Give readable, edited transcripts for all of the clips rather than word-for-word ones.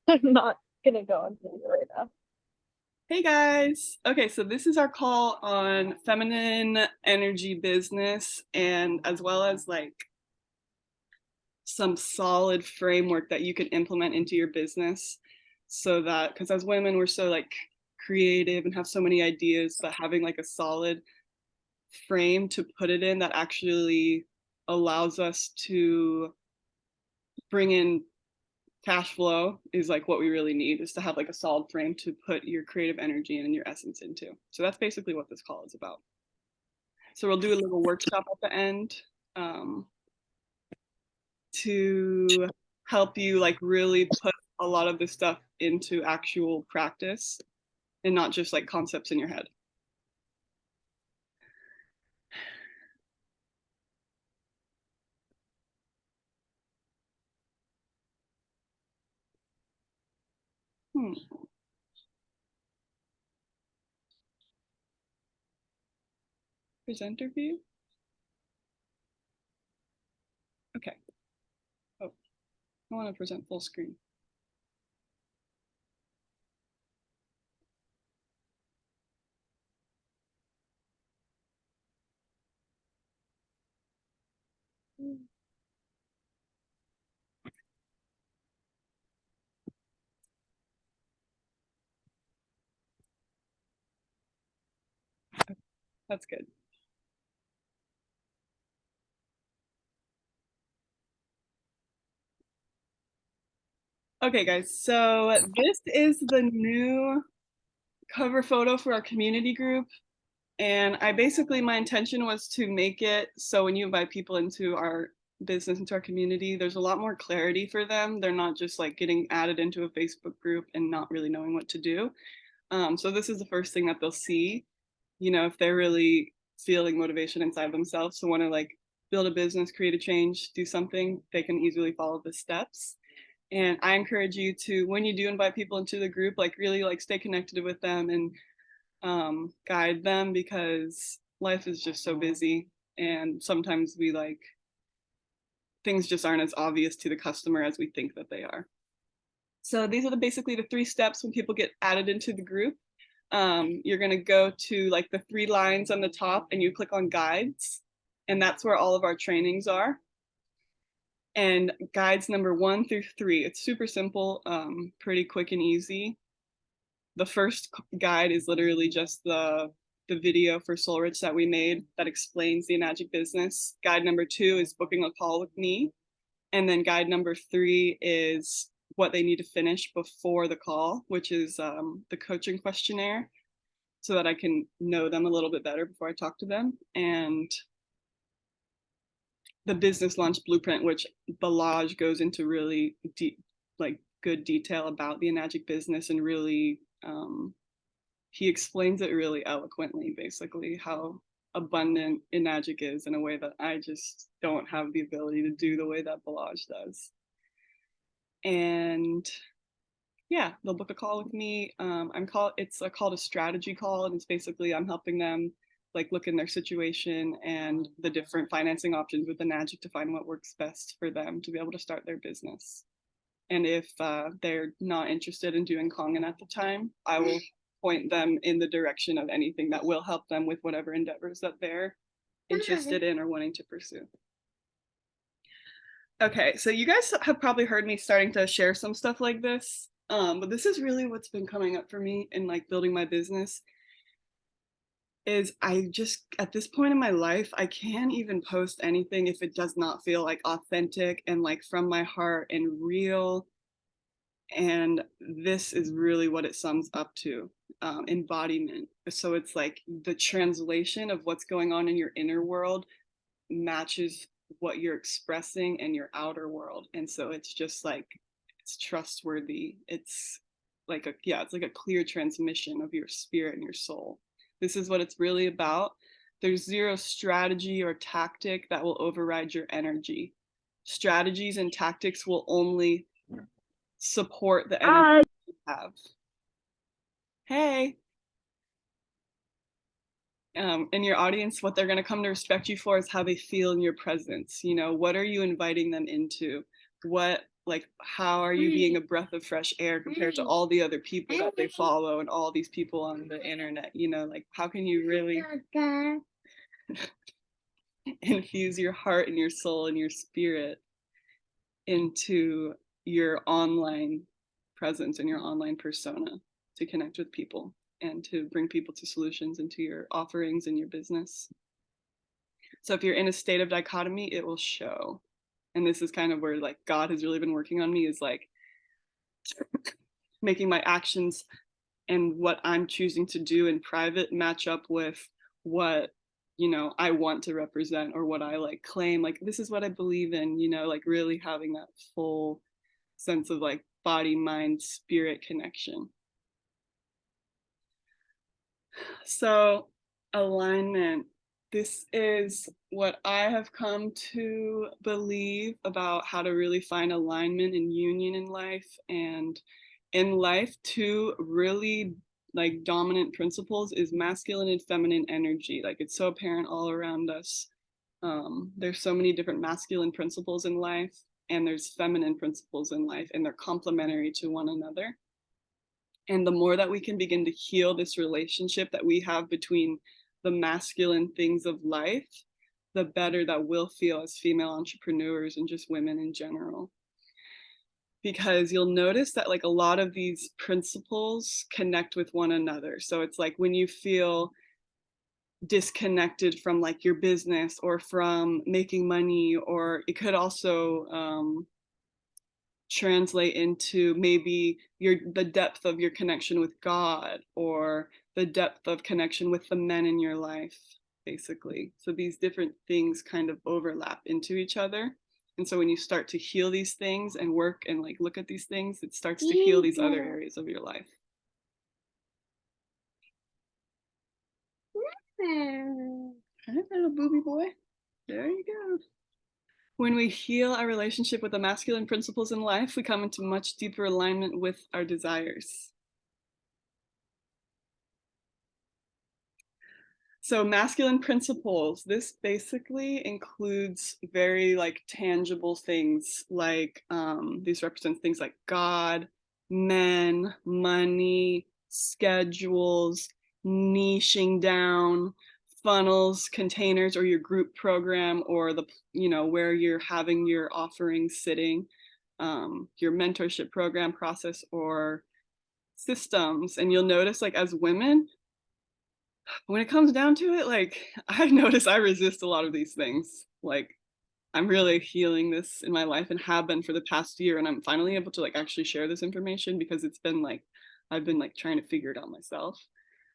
I'm not gonna go on video right now. Hey guys. Okay, so this is our call on feminine energy business and as well as like some solid framework that you can implement into your business so that because as women we're so like creative and have so many ideas, but having like a solid frame to put it in that actually allows us to bring in cash flow is like what we really need, is to have like a solid frame to put your creative energy and your essence into. So that's basically what this call is about. So we'll do a little workshop at the end um, to help you like really put a lot of this stuff into actual practice and not just like concepts in your head. Hmm. Presenter view. Okay. Oh, I want to present full screen. That's good. Okay, guys, so this is the new cover photo for our community group. And I basically, my intention was to make it so when you invite people into our business, into our community, there's a lot more clarity for them. They're not just like getting added into a Facebook group and not really knowing what to do. So this is the first thing that they'll see, you know, if they're really feeling motivation inside themselves. So want to like build a business, create a change, do something, they can easily follow the steps. And I encourage you to, when you do invite people into the group, like really like stay connected with them and guide them, because life is just so busy and sometimes we like things just aren't as obvious to the customer as we think that they are. So these are basically the 3 steps when people get added into the group. You're going to go to like the 3 lines on the top and you click on guides, and that's where all of our trainings are. And guides number 1 through 3, it's super simple, pretty quick and easy. The first guide is literally just the video for Soul Rich that we made that explains the Enagic business. Guide number 2 is booking a call with me. And then guide number 3 is what they need to finish before the call, which is the coaching questionnaire, so that I can know them a little bit better before I talk to them. And the business launch blueprint, which Balaj goes into really deep, like good detail about the Enagic business, and really he explains it really eloquently, basically how abundant Enagic is in a way that I just don't have the ability to do the way that Balaj does. And yeah, they'll book a call with me. It's called a strategy call, and it's basically I'm helping them like look in their situation and the different financing options with Enagic to find what works best for them to be able to start their business. And if they're not interested in doing Kangen at the time, I will point them in the direction of anything that will help them with whatever endeavors that they're interested in or wanting to pursue. Okay, so you guys have probably heard me starting to share some stuff like this, but this is really what's been coming up for me in like building my business. Is I just, at this point in my life, I can't even post anything if it does not feel like authentic and like from my heart and real. And this is really what it sums up to, embodiment. So it's like the translation of what's going on in your inner world matches what you're expressing in your outer world. And so it's just like, it's trustworthy. It's like it's like a clear transmission of your spirit and your soul. This is what it's really about. There's zero strategy or tactic that will override your energy. Strategies and tactics will only support the energy you have. Hey. In your audience, what they're going to come to respect you for is how they feel in your presence. You know, what are you inviting them into? What like, how are you being a breath of fresh air compared to all the other people that they follow and all these people on the internet, you know, like how can you really infuse your heart and your soul and your spirit into your online presence and your online persona to connect with people and to bring people to solutions into your offerings and your business. So if you're in a state of dichotomy, it will show. And this is kind of where like God has really been working on me, is like making my actions and what I'm choosing to do in private match up with what, you know, I want to represent or what I like claim, like this is what I believe in, you know, like really having that full sense of like body, mind, spirit connection. So alignment, this is what I have come to believe about how to really find alignment and union in life. And in life, two really like dominant principles is masculine and feminine energy. Like it's so apparent all around us. There's so many different masculine principles in life, and there's feminine principles in life, and they're complementary to one another. And the more that we can begin to heal this relationship that we have between the masculine things of life, the better that we'll feel as female entrepreneurs and just women in general. Because you'll notice that like a lot of these principles connect with one another. So it's like when you feel disconnected from like your business or from making money, or it could also translate into maybe the depth of your connection with God or the depth of connection with the men in your life, basically. So these different things kind of overlap into each other. And so when you start to heal these things and work and like look at these things, it starts to heal these other areas of your life. Hi, little booby boy. There you go. When we heal our relationship with the masculine principles in life, we come into much deeper alignment with our desires. So masculine principles, this basically includes very like tangible things like these represent things like God, men, money, schedules, niching down, funnels, containers, or your group program, or the, you know, where you're having your offerings sitting, your mentorship program process or systems. And you'll notice like as women, when it comes down to it, like I notice I resist a lot of these things. Like I'm really healing this in my life and have been for the past year, and I'm finally able to like actually share this information because it's been like I've been like trying to figure it out myself.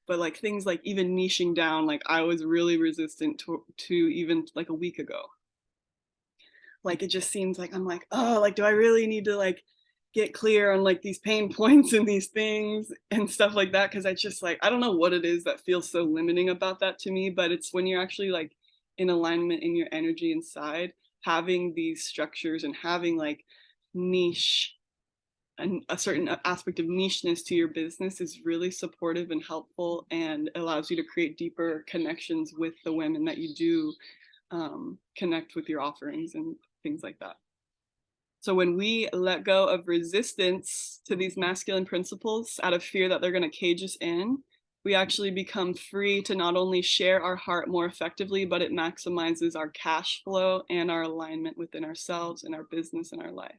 But like things like even niching down, like I was really resistant to even like a week ago. Like it just seems like I'm like, oh, like do I really need to like get clear on like these pain points and these things and stuff like that? Because I just like I don't know what it is that feels so limiting about that to me, but it's when you're actually like in alignment in your energy inside, having these structures and having like niche and a certain aspect of nicheness to your business is really supportive and helpful, and allows you to create deeper connections with the women that you do connect with your offerings and things like that. So when we let go of resistance to these masculine principles out of fear that they're going to cage us in, we actually become free to not only share our heart more effectively, but it maximizes our cash flow and our alignment within ourselves and our business and our life.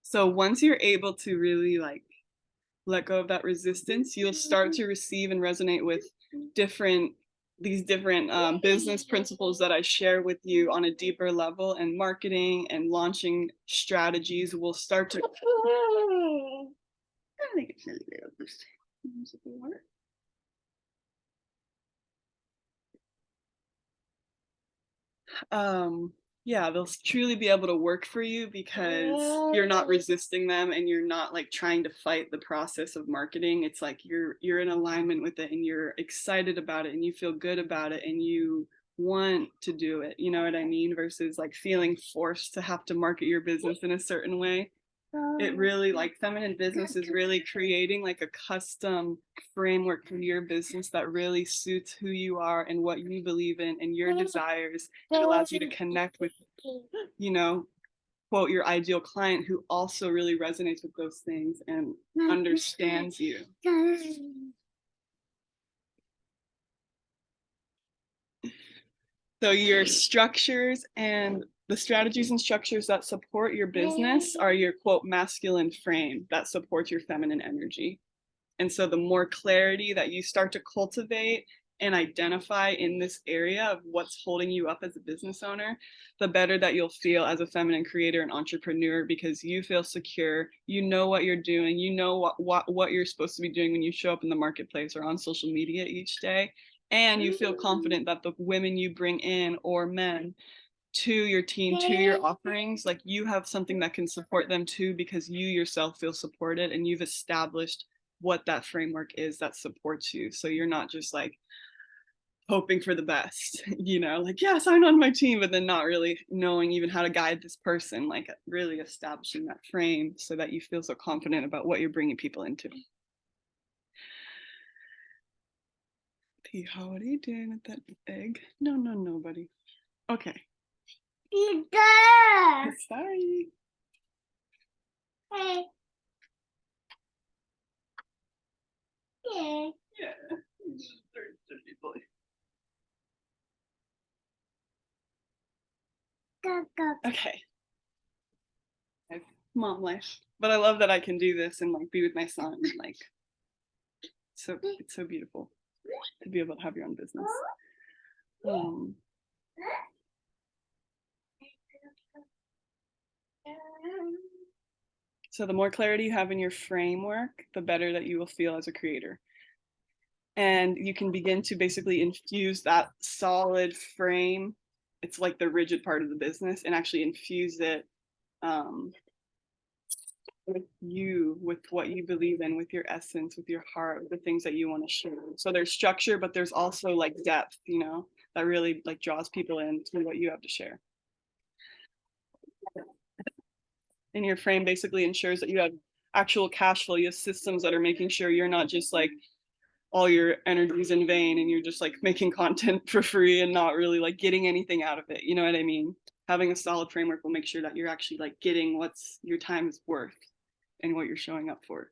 So once you're able to really like let go of that resistance, you'll start to receive and resonate with these different business principles that I share with you on a deeper level, and marketing and launching strategies will start to yeah, they'll truly be able to work for you because you're not resisting them and you're not like trying to fight the process of marketing. It's like you're in alignment with it and you're excited about it and you feel good about it and you want to do it. You know what I mean? Versus like feeling forced to have to market your business in a certain way. it really, like, feminine business is really creating like a custom framework for your business that really suits who you are and what you believe in and your desires. It allows you to connect with, you know, quote, your ideal client who also really resonates with those things and understands you. So your structures and the strategies and structures that support your business are your quote masculine frame that supports your feminine energy. And so the more clarity that you start to cultivate and identify in this area of what's holding you up as a business owner, the better that you'll feel as a feminine creator and entrepreneur, because you feel secure, you know what you're doing, you know what you're supposed to be doing when you show up in the marketplace or on social media each day, and you feel confident that the women you bring in or men to your team, to your offerings, like you have something that can support them too, because you yourself feel supported and you've established what that framework is that supports you. So you're not just like hoping for the best, you know, like, yes, I'm on my team, but then not really knowing even how to guide this person, like really establishing that frame so that you feel so confident about what you're bringing people into. P, how are you doing with that egg? No, buddy. Okay. Sorry. Hey. Yeah. Dirty boy. Okay. Mom life. But I love that I can do this and like be with my son. Like, so it's so beautiful to be able to have your own business. So the more clarity you have in your framework, the better that you will feel as a creator. And you can begin to basically infuse that solid frame. It's like the rigid part of the business, and actually infuse it with you, with what you believe in, with your essence, with your heart, with the things that you want to share. So there's structure, but there's also like depth, you know, that really like draws people into what you have to share. And your frame basically ensures that you have actual cash flow. You have systems that are making sure you're not just like all your energies in vain and you're just like making content for free and not really like getting anything out of it. You know what I mean? Having a solid framework will make sure that you're actually like getting what's your time is worth and what you're showing up for.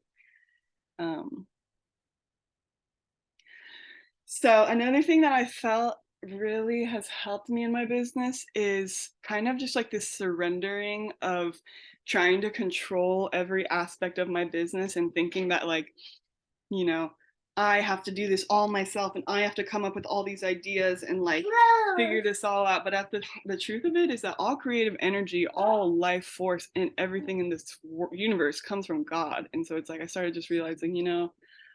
So another thing that I felt really has helped me in my business is kind of just like this surrendering of trying to control every aspect of my business and thinking that like, you know, I have to do this all myself and I have to come up with all these ideas and like figure this all out. But the truth of it is that all creative energy, all life force and everything in this universe comes from God. And so it's like I started just realizing, you know,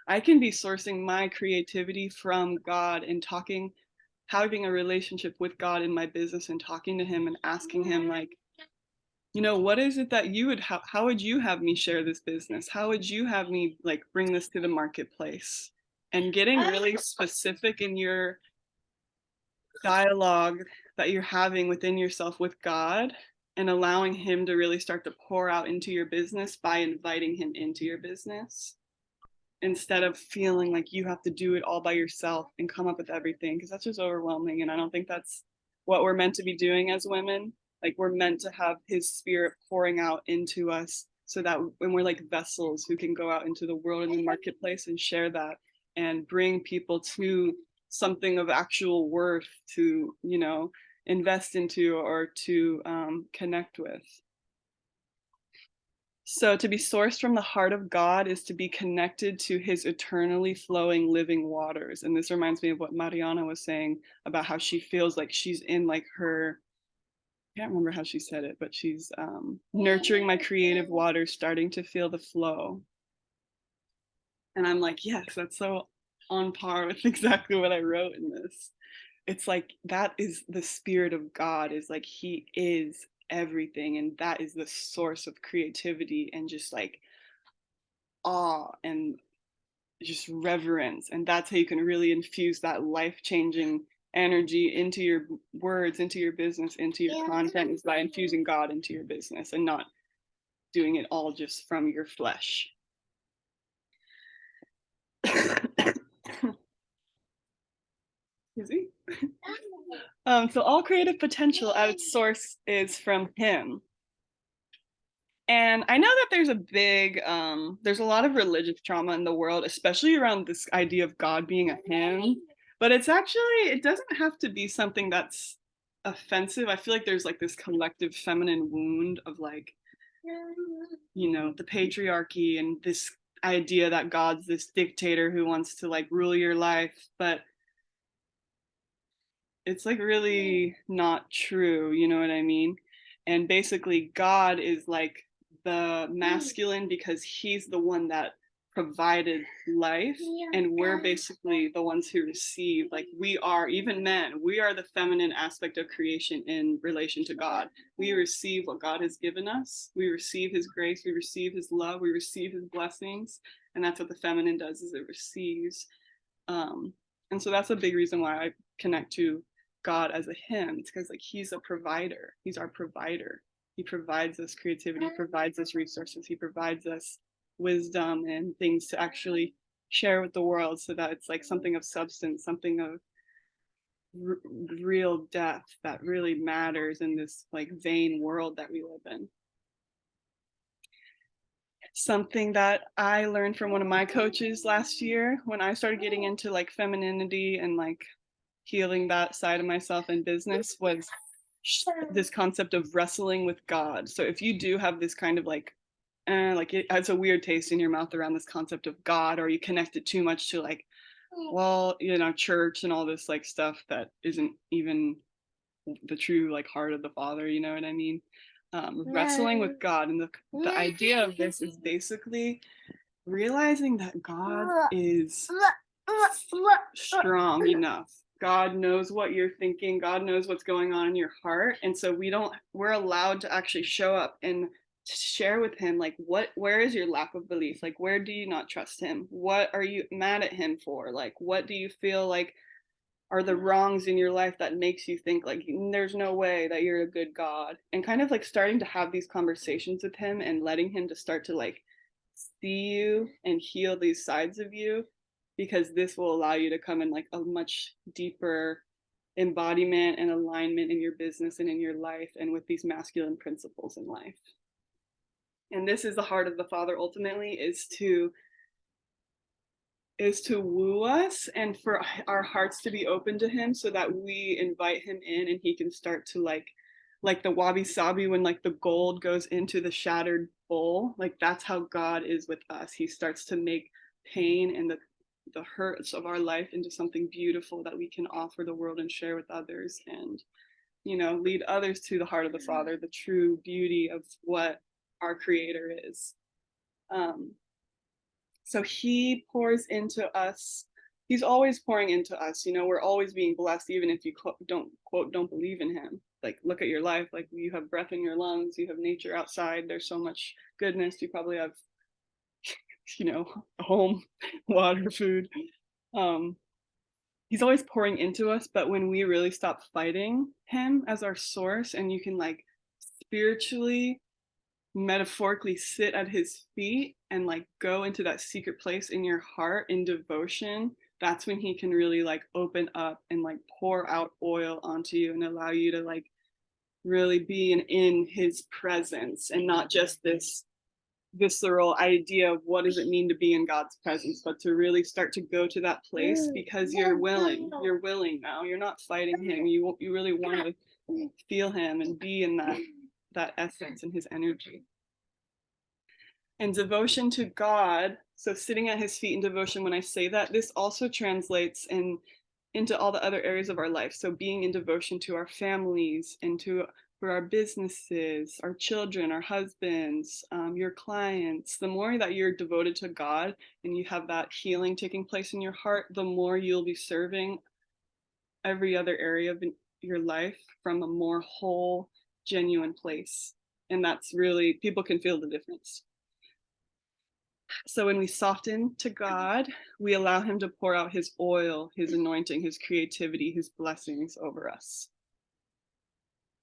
I can be sourcing my creativity from God and having a relationship with God in my business and talking to him and asking him like, you know, what is it that you would how would you have me share this business? How would you have me like bring this to the marketplace? And getting really specific in your dialogue that you're having within yourself with God and allowing him to really start to pour out into your business by inviting him into your business instead of feeling like you have to do it all by yourself and come up with everything, because that's just overwhelming. And I don't think that's what we're meant to be doing as women. Like we're meant to have his spirit pouring out into us so that when we're like vessels who can go out into the world and the marketplace and share that and bring people to something of actual worth to, you know, invest into or to connect with. So to be sourced from the heart of God is to be connected to his eternally flowing living waters. And this reminds me of what Mariana was saying about how she feels like she's in like her, I can't remember how she said it, but she's nurturing my creative waters, starting to feel the flow. And I'm like, yes, that's so on par with exactly what I wrote in this. It's like, that is the spirit of God, is like, he is everything. And that is the source of creativity and just like awe and just reverence. And that's how you can really infuse that life-changing energy into your words, into your business, into your content, is by infusing God into your business and not doing it all just from your flesh. Excuse me. So all creative potential at its source is from him. And I know that there's a lot of religious trauma in the world, especially around this idea of God being a him. But it doesn't have to be something that's offensive. I feel like there's like this collective feminine wound of like, the patriarchy and this idea that God's this dictator who wants to like rule your life. But it's like really not true, you know what I mean? And basically God is like the masculine because he's the one that provided life, and we're basically the ones who receive. Like, we are, even men, we are the feminine aspect of creation in relation to God. We receive what God has given us. We receive his grace, we receive his love, we receive his blessings, and that's what the feminine does, is it receives. And so that's a big reason why I connect to God as a him. It's because like he's a provider. He's our provider. He provides us creativity, he provides us resources, he provides us wisdom and things to actually share with the world, so that it's like something of substance, something of real depth that really matters in this like vain world that we live in. Something that I learned from one of my coaches last year when I started getting into like femininity and like healing that side of myself in business was this concept of wrestling with God. So if you do have this kind of like it has a weird taste in your mouth around this concept of God, or you connect it too much to like, well, church and all this like stuff that isn't even the true like heart of the Father, you know what I mean? Wrestling with God, and the idea of this is basically realizing that God is strong enough. God knows what you're thinking. God knows what's going on in your heart. And so we're allowed to actually show up and share with him, like, where is your lack of belief? Like, where do you not trust him? What are you mad at him for? Like, what do you feel like are the wrongs in your life that makes you think like there's no way that you're a good God? And kind of like starting to have these conversations with him and letting him to start to like see you and heal these sides of you, because this will allow you to come in like a much deeper embodiment and alignment in your business and in your life and with these masculine principles in life. And this is the heart of the Father ultimately, is to woo us and for our hearts to be open to him, so that we invite him in and he can start to like the wabi sabi, when like the gold goes into the shattered bowl, like that's how God is with us. He starts to make pain and the hurts of our life into something beautiful that we can offer the world and share with others, and lead others to the heart of the Father, the true beauty of what our Creator is. So he pours into us. He's always pouring into us. We're always being blessed, even if you don't believe in him. Like, look at your life. Like, you have breath in your lungs, you have nature outside. There's so much goodness. You probably have, a home, water, food. He's always pouring into us. But when we really stop fighting him as our source, and you can like spiritually, metaphorically sit at his feet and like go into that secret place in your heart in devotion, that's when he can really like open up and like pour out oil onto you and allow you to like really be in his presence, and not just this visceral idea of what does it mean to be in God's presence, but to really start to go to that place because you're willing now. You're not fighting him. You really want to feel him and be in that essence and his energy. And devotion to God, so sitting at his feet in devotion, when I say that, this also translates into all the other areas of our life. So being in devotion to our families and for our businesses, our children, our husbands, your clients. The more that you're devoted to God and you have that healing taking place in your heart, the more you'll be serving every other area of your life from a more whole, genuine place. And that's really, people can feel the difference. So when we soften to God, we allow him to pour out his oil, his anointing, his creativity, his blessings over us.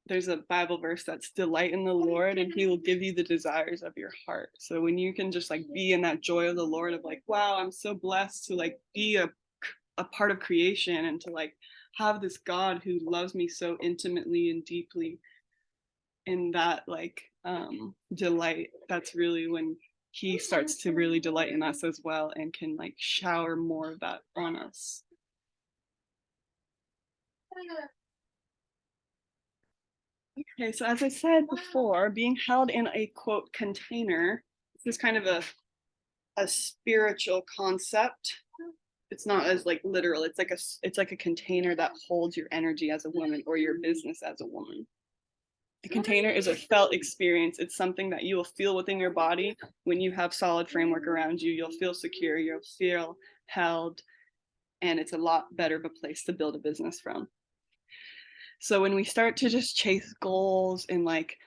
there's a Bible verse that's delight in the Lord and he will give you the desires of your heart. So when you can just like be in that joy of the Lord of like, wow, I'm so blessed to like be a part of creation and to like have this God who loves me so intimately and deeply, in that like delight, that's really when he starts to really delight in us as well and can like shower more of that on us. Okay, so as I said before, being held in a quote container, this is kind of a spiritual concept. It's not as like literal. It's like a container that holds your energy as a woman or your business as a woman. A container is a felt experience. It's something that you will feel within your body when you have solid framework around you. You'll feel secure, you'll feel held, and it's a lot better of a place to build a business from. So when we start to just chase goals and like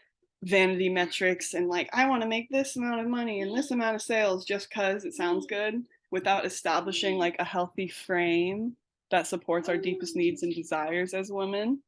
vanity metrics and like, I want to make this amount of money and this amount of sales just because it sounds good, without establishing like a healthy frame that supports our deepest needs and desires as women,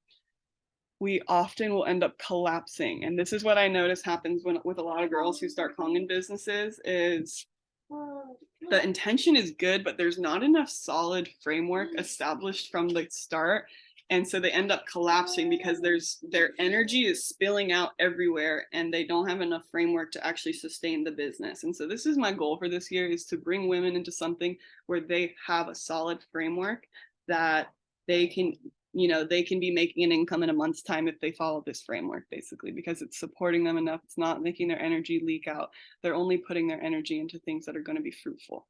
we often will end up collapsing. And this is what I notice happens with a lot of girls who start Kongan businesses is the intention is good, but there's not enough solid framework established from the start. And so they end up collapsing because their energy is spilling out everywhere and they don't have enough framework to actually sustain the business. And so this is my goal for this year, is to bring women into something where they have a solid framework that they can, they can be making an income in a month's time if they follow this framework, basically, because it's supporting them enough. It's not making their energy leak out. They're only putting their energy into things that are going to be fruitful.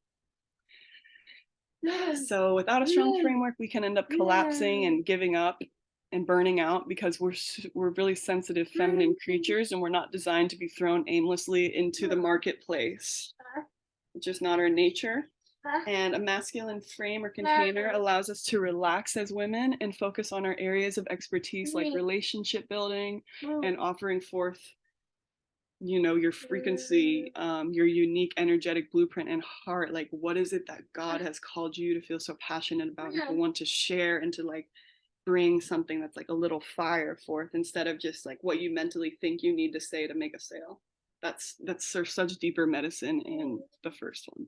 So without a strong framework, we can end up collapsing and giving up and burning out, because we're really sensitive feminine creatures and we're not designed to be thrown aimlessly into the marketplace. It's just not our nature. And a masculine frame or container allows us to relax as women and focus on our areas of expertise, like relationship building and offering forth, your frequency, your unique energetic blueprint and heart. Like, what is it that God has called you to feel so passionate about and to want to share and to like bring something that's like a little fire forth, instead of just like what you mentally think you need to say to make a sale. That's such deeper medicine in the first one.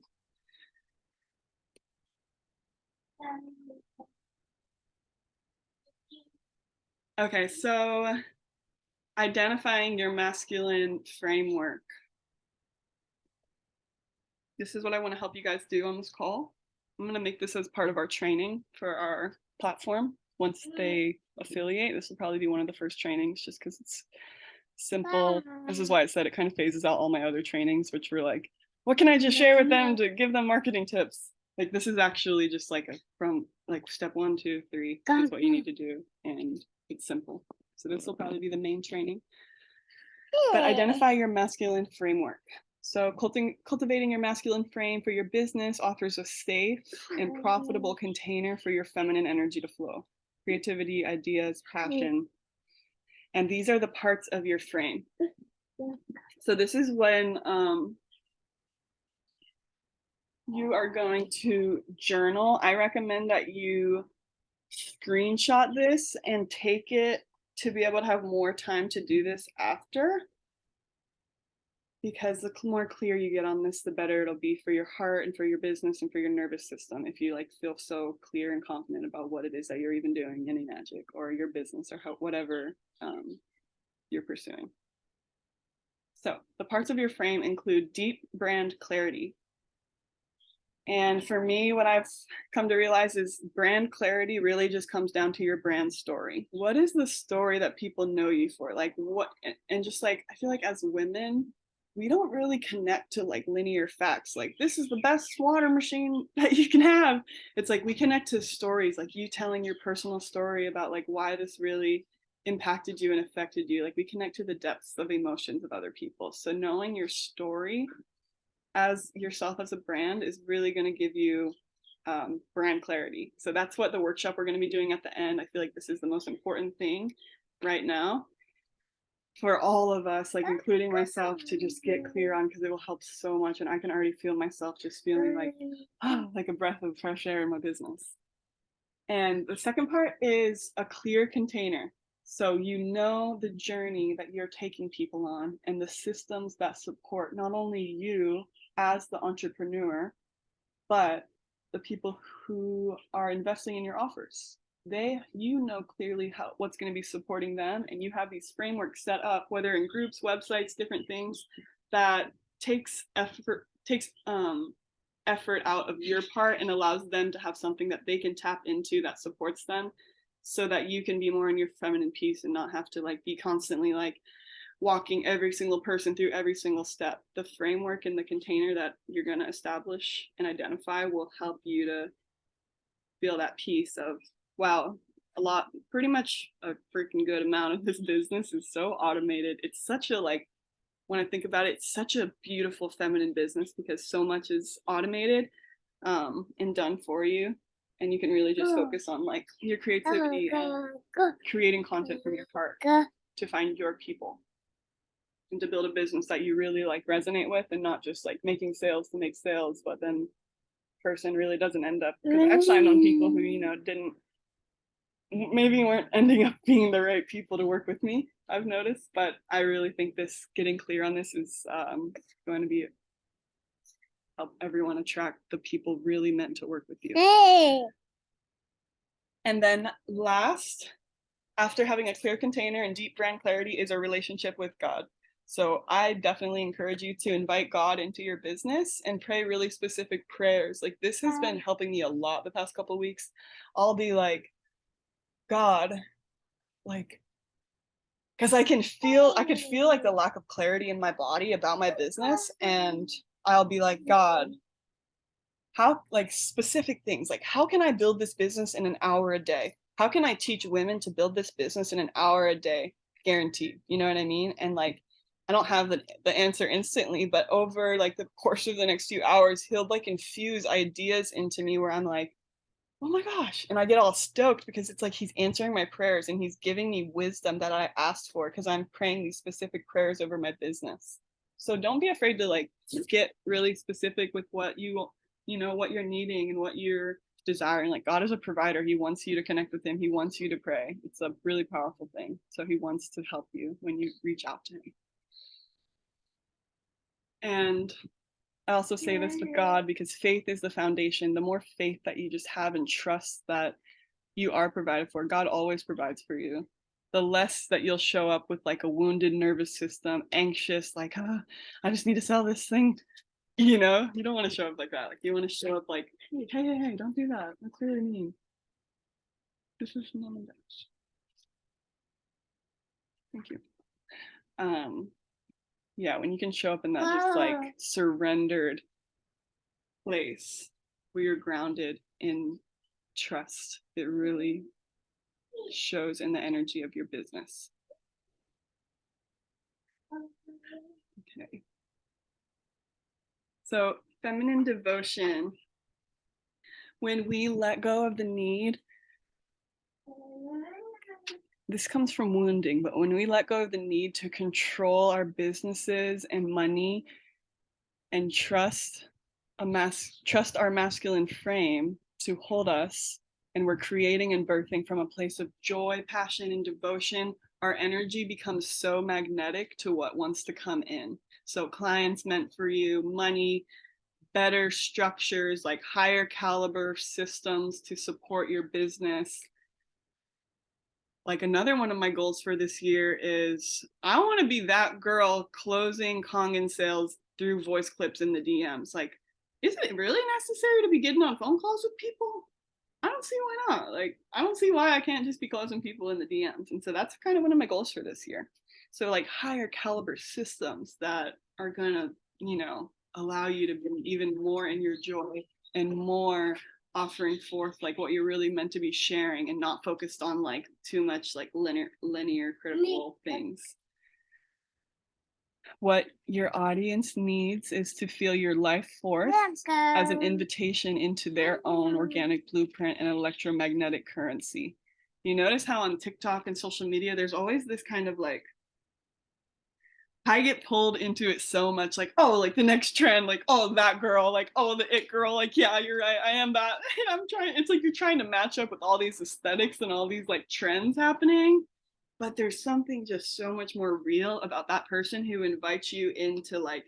Okay, so identifying your masculine framework. This is what I want to help you guys do on this call. I'm going to make this as part of our training for our platform. Once they affiliate, this will probably be one of the first trainings, just because it's simple. This is why I said it kind of phases out all my other trainings, which were like, what can I just share with them to give them marketing tips? Like, this is actually just like from like step 1, 2, 3 is what you need to do, and it's simple. So this will probably be the main training. But identify your masculine framework. So cultivating your masculine frame for your business offers a safe and profitable container for your feminine energy to flow. Creativity, ideas, passion. And these are the parts of your frame. So this is when you are going to journal. I recommend that you screenshot this and take it to be able to have more time to do this after. Because the more clear you get on this, the better it'll be for your heart and for your business and for your nervous system. If you like feel so clear and confident about what it is that you're even doing in Magic or your business or whatever you're pursuing. So the parts of your frame include deep brand clarity. And for me, what I've come to realize is brand clarity really just comes down to your brand story. What is the story that people know you for? Like what, and just like, I feel like as women, we don't really connect to like linear facts. Like, this is the best water machine that you can have. It's like we connect to stories, like you telling your personal story about like why this really impacted you and affected you. Like we connect to the depths of emotions of other people. So knowing your story as yourself as a brand is really going to give you brand clarity. So that's what the workshop we're going to be doing at the end. I feel like this is the most important thing right now for all of us, like including myself, to just get clear on, because it will help so much. And I can already feel myself just feeling like, oh, like a breath of fresh air in my business. And the second part is a clear container. So you know the journey that you're taking people on and the systems that support not only you as the entrepreneur, but the people who are investing in your offers. You know clearly what's going to be supporting them, and you have these frameworks set up, whether in groups, websites, different things that takes effort out of your part and allows them to have something that they can tap into that supports them, so that you can be more in your feminine piece and not have to like be constantly like walking every single person through every single step. The framework and the container that you're going to establish and identify will help you to feel that piece of, wow, pretty much a freaking good amount of this business is so automated. It's such a like, when I think about it, it's such a beautiful feminine business because so much is automated and done for you. And you can really just focus on like your creativity and creating content from your heart to find your people and to build a business that you really like resonate with, and not just like making sales to make sales, but then person really doesn't end up, because I've signed on people who, you know, maybe weren't ending up being the right people to work with me, I've noticed. But I really think this getting clear on this is going to be help everyone attract the people really meant to work with you. Hey. And then last, after having a clear container and deep brand clarity, is a relationship with God. So I definitely encourage you to invite God into your business and pray really specific prayers. Like this has been helping me a lot the past couple of weeks. I'll be like, God, like, because I could feel like the lack of clarity in my body about my business, and I'll be like, God, how, like specific things, like how can I build this business in an hour a day? How can I teach women to build this business in an hour a day, guaranteed? You know what I mean? And like, I don't have the answer instantly, but over like the course of the next few hours, he'll like infuse ideas into me where I'm like, oh my gosh. And I get all stoked because it's like he's answering my prayers and he's giving me wisdom that I asked for because I'm praying these specific prayers over my business. So don't be afraid to like get really specific with what you know, what you're needing and what you're desiring. Like God is a provider. He wants you to connect with him. He wants you to pray. It's a really powerful thing. So he wants to help you when you reach out to him. And I also say this with God because faith is the foundation. The more faith that you just have and trust that you are provided for, God always provides for you, the less that you'll show up with like a wounded nervous system, anxious, like, I just need to sell this thing. You know, you don't want to show up like that. Like you want to show up like, hey, don't do that. That's really mean. This is mom and dad. Thank you. Yeah, when you can show up in that just like surrendered place where you're grounded in trust, it really shows in the energy of your business. Okay. So feminine devotion, when we let go of the need, this comes from wounding, but when we let go of the need to control our businesses and money and trust our masculine frame to hold us, and we're creating and birthing from a place of joy, passion, and devotion, our energy becomes so magnetic to what wants to come in. So clients meant for you, money, better structures, like higher caliber systems to support your business. Like another one of my goals for this year is I want to be that girl closing Kangen sales through voice clips in the DMs. Like, is it really necessary to be getting on phone calls with people? I don't see why not. Like, I don't see why I can't just be closing people in the DMs. And so that's kind of one of my goals for this year. So like higher caliber systems that are gonna, you know, allow you to be even more in your joy and more offering forth like what you're really meant to be sharing, and not focused on like too much like linear critical things. What your audience needs is to feel your life force as an invitation into their own organic blueprint and electromagnetic currency. You notice how on TikTok and social media, there's always this kind of like, I get pulled into it so much, like, oh, like the next trend, like, oh, that girl, like, oh, the it girl, like, yeah, you're right, I am that. And I'm trying, it's like you're trying to match up with all these aesthetics and all these like trends happening. but there's something just so much more real about that person who invites you into like,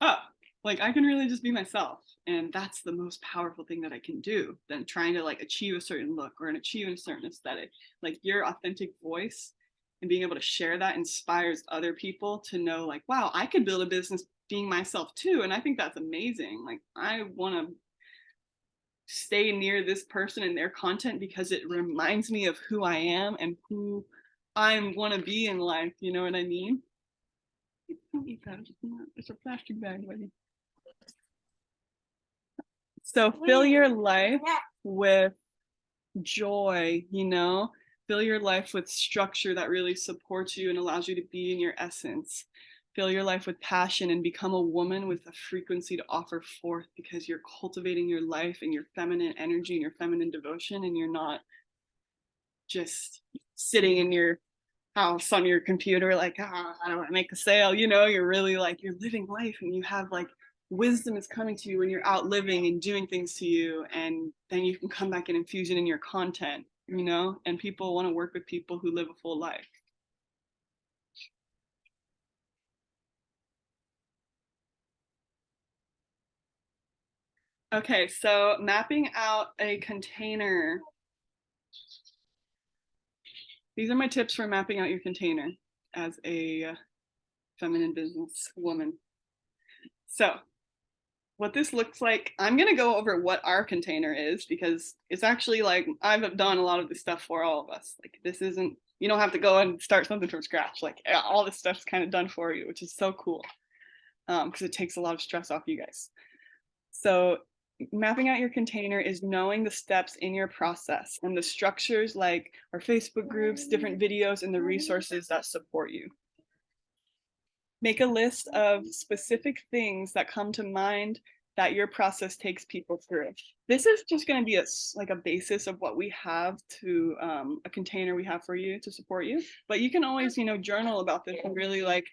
oh, like I can really just be myself. And that's the most powerful thing that I can do than trying to like achieve a certain look or achieve a certain aesthetic. Like your authentic voice and being able to share that inspires other people to know like, wow, I could build a business being myself too. And I think that's amazing. Like I want to stay near this person and their content because it reminds me of who I am and who I want to be in life. You know what I mean? Don't eat that. It's a plastic bag, buddy. So fill your life with joy, you know? Fill your life with structure that really supports you and allows you to be in your essence. Fill your life with passion and become a woman with a frequency to offer forth because you're cultivating your life and your feminine energy and your feminine devotion, and you're not just sitting in your house on your computer like, I don't want to make a sale. You know, you're really like, you're living life and you have like wisdom is coming to you when you're out living and doing things to you, and then you can come back and infuse it in your content, you know, and people want to work with people who live a full life. Okay, so mapping out a container. These are my tips for mapping out your container as a feminine business woman. So what this looks like, I'm going to go over what our container is because it's actually like I've done a lot of this stuff for all of us. Like this isn't, you don't have to go and start something from scratch. Like all this stuff's kind of done for you, which is so cool because it takes a lot of stress off you guys. So mapping out your container is knowing the steps in your process and the structures like our Facebook groups, different videos, and the resources that support you. Make a list of specific things that come to mind that your process takes people through. This is just going to be like a basis of what we have to a container we have for you to support you. But you can always, you know, journal about this and really like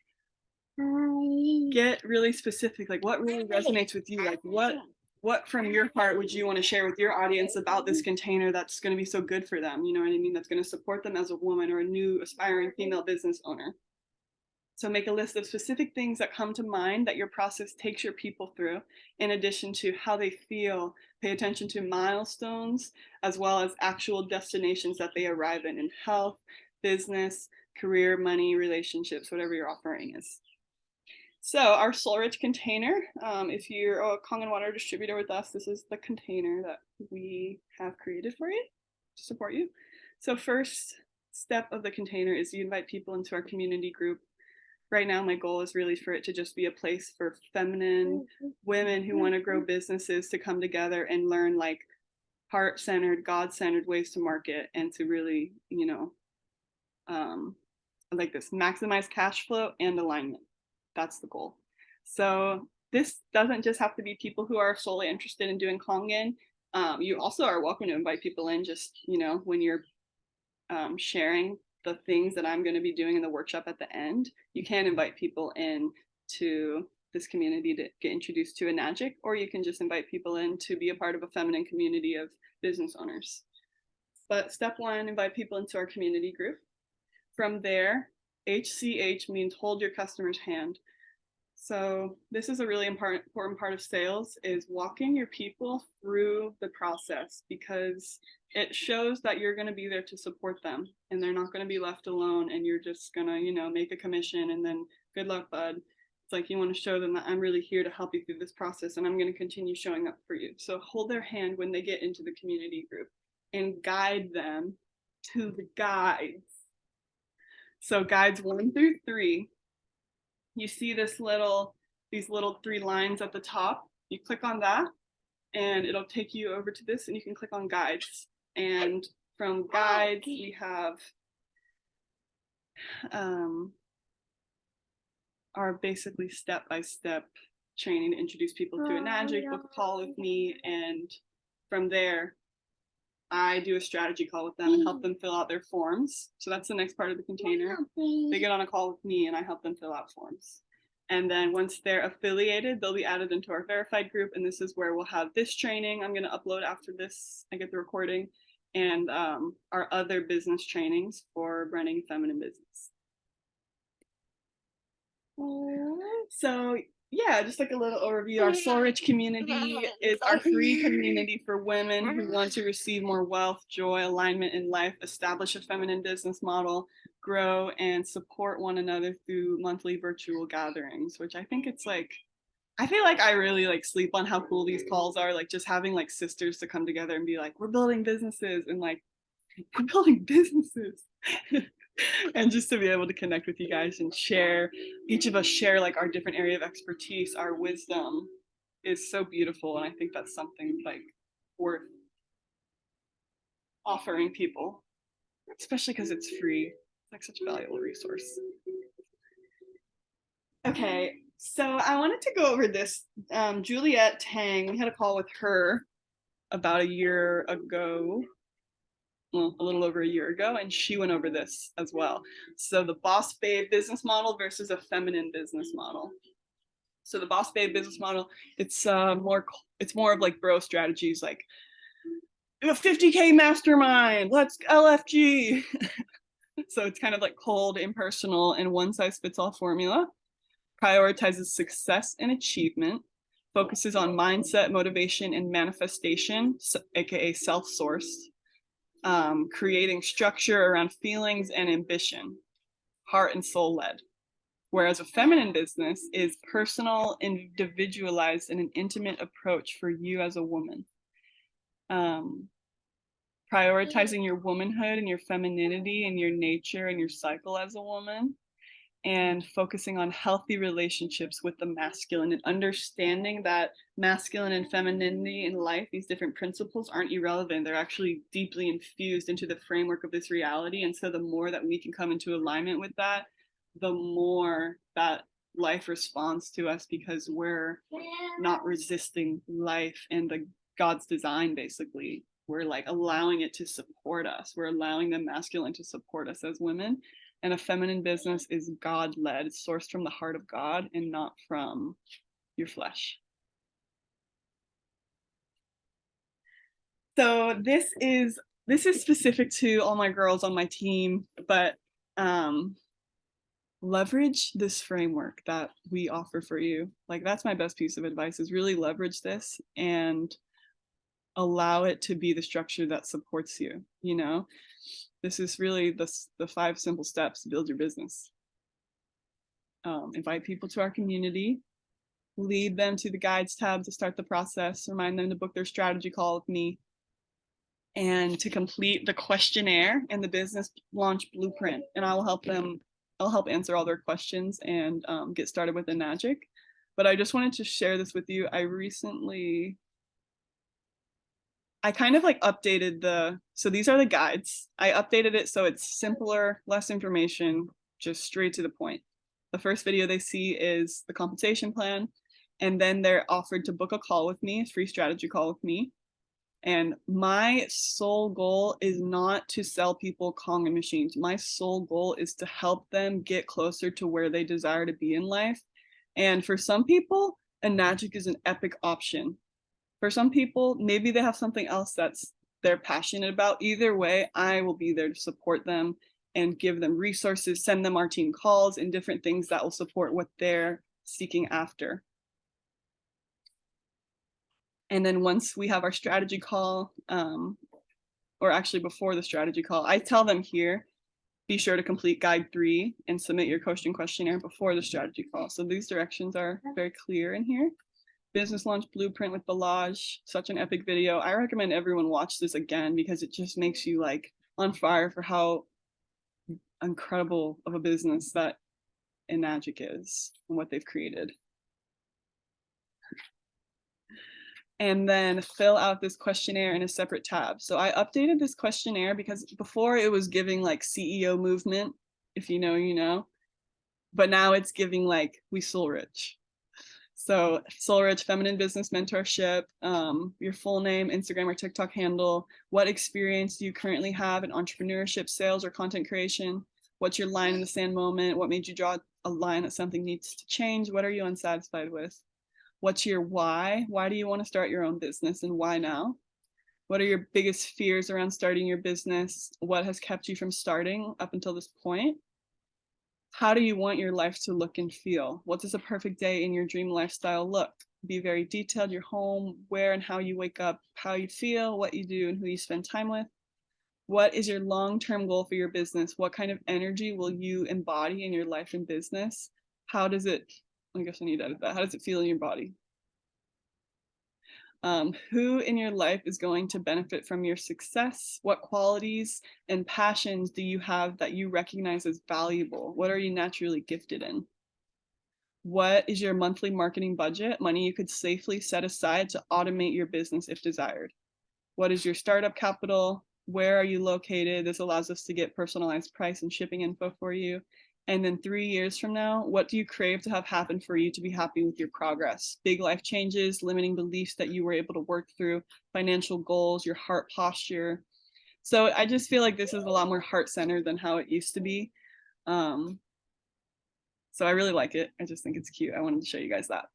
get really specific, like what really resonates with you, like what from your heart would you want to share with your audience about this container that's going to be so good for them, you know what I mean, that's going to support them as a woman or a new aspiring female business owner. So make a list of specific things that come to mind that your process takes your people through, in addition to how they feel. Pay attention to milestones as well as actual destinations that they arrive in health, business, career, money, relationships, whatever your offering is. So our Soul Rich container, if you're a Kangen distributor with us, this is the container that we have created for you to support you. So first step of the container is you invite people into our community group. Right now, my goal is really for it to just be a place for feminine women who want to grow businesses to come together and learn like heart-centered, God-centered ways to market and to really, you know, like this, maximize cash flow and alignment. That's the goal. So this doesn't just have to be people who are solely interested in doing Kangen. You also are welcome to invite people in just, you know, when you're sharing the things that I'm going to be doing in the workshop at the end, you can invite people in to this community to get introduced to Enagic, or you can just invite people in to be a part of a feminine community of business owners. But step one, invite people into our community group. From there, HCH means hold your customer's hand. So this is a really important part of sales, is walking your people through the process, because it shows that you're going to be there to support them and they're not going to be left alone and you're just going to, you know, make a commission and then good luck, bud. It's like you want to show them that I'm really here to help you through this process and I'm going to continue showing up for you. So hold their hand when they get into the community group and guide them to the guides. So guides 1 through 3. You see these little 3 lines at the top. You click on that and it'll take you over to this and you can click on guides. And from guides, we have our basically step-by-step training to introduce people to Enagic, book a call with me, and from there, I do a strategy call with them and help them fill out their forms. So that's the next part of the container. They get on a call with me and I help them fill out forms. And then once they're affiliated, they'll be added into our verified group. And this is where we'll have this training I'm going to upload after this. I get the recording. and our other business trainings for running feminine business. So yeah, just like a little overview. Our Soul Rich community is our free community for women who want to receive more wealth, joy, alignment in life, establish a feminine business model, grow, and support one another through monthly virtual gatherings, which I think it's like, I feel like I really like sleep on how cool these calls are, like just having like sisters to come together and be like, we're building businesses, and like, we're building businesses. And just to be able to connect with you guys and share, each of us share like our different area of expertise, our wisdom is so beautiful. And I think that's something like worth offering people, especially because it's free. It's like such a valuable resource. Okay, so I wanted to go over this. Juliet Tang, we had a call with her about a year ago, well, a little over a year ago, and she went over this as well. So the Boss Babe business model versus a feminine business model. So the Boss Babe business model, it's more of like bro strategies, like a 50K mastermind, let's LFG. So it's kind of like cold, impersonal, and one size fits all formula. Prioritizes success and achievement, focuses on mindset, motivation, and manifestation, aka self-sourced. Creating structure around feelings and ambition, heart and soul led. Whereas a feminine business is personal, individualized, and an intimate approach for you as a woman. Prioritizing your womanhood and your femininity and your nature and your cycle as a woman, and focusing on healthy relationships with the masculine and understanding that masculine and femininity in life, these different principles aren't irrelevant. They're actually deeply infused into the framework of this reality. And so the more that we can come into alignment with that, the more that life responds to us, because we're not resisting life and the God's design. Basically, we're like allowing it to support us. We're allowing the masculine to support us as women. And a feminine business is God-led. It's sourced from the heart of God and not from your flesh. So this is specific to all my girls on my team, but leverage this framework that we offer for you. Like, that's my best piece of advice, is really leverage this and allow it to be the structure that supports you. You know, this is really the 5 simple steps to build your business. Invite people to our community, lead them to the guides tab to start the process, remind them to book their strategy call with me, and to complete the questionnaire and the business launch blueprint. And I'll help answer all their questions and get started with the magic. But I just wanted to share this with you. I kind of like updated so these are the guides. I updated it so it's simpler, less information, just straight to the point. The first video they see is the compensation plan, and then they're offered to book a call with me, a free strategy call with me. And my sole goal is not to sell people Konga machines. My sole goal is to help them get closer to where they desire to be in life. And for some people, Enagic is an epic option. For some people, maybe they have something else they're passionate about. Either way, I will be there to support them and give them resources, send them our team calls and different things that will support what they're seeking after. And then once we have our strategy call, or actually before the strategy call, I tell them here, be sure to complete guide 3 and submit your coaching questionnaire before the strategy call. So these directions are very clear in here. Business launch blueprint with Balaj, such an epic video. I recommend everyone watch this again, because it just makes you like on fire for how incredible of a business that Enagic is and what they've created. And then fill out this questionnaire in a separate tab. So I updated this questionnaire because before it was giving like CEO movement, if you know, you know, but now it's giving like we soul rich. So Soul Rich Feminine Business Mentorship, your full name, Instagram or TikTok handle, what experience do you currently have in entrepreneurship, sales, or content creation? What's your line in the sand moment? What made you draw a line that something needs to change? What are you unsatisfied with? What's your why? Why do you want to start your own business, and why now? What are your biggest fears around starting your business? What has kept you from starting up until this point? How do you want your life to look and feel? What does a perfect day in your dream lifestyle look? Be very detailed, your home, where and how you wake up, how you feel, what you do, and who you spend time with. What is your long-term goal for your business? What kind of energy will you embody in your life and business? How does it, I guess I need to edit that. How does it feel in your body? Who in your life is going to benefit from your success? What qualities and passions do you have that you recognize as valuable? What are you naturally gifted in? What is your monthly marketing budget? Money you could safely set aside to automate your business if desired. What is your startup capital? Where are you located? This allows us to get personalized price and shipping info for you. And then 3 years from now, what do you crave to have happen for you to be happy with your progress? Big life changes, limiting beliefs that you were able to work through, financial goals, your heart posture. So I just feel like this is a lot more heart-centered than how it used to be. So I really like it. I just think it's cute. I wanted to show you guys that.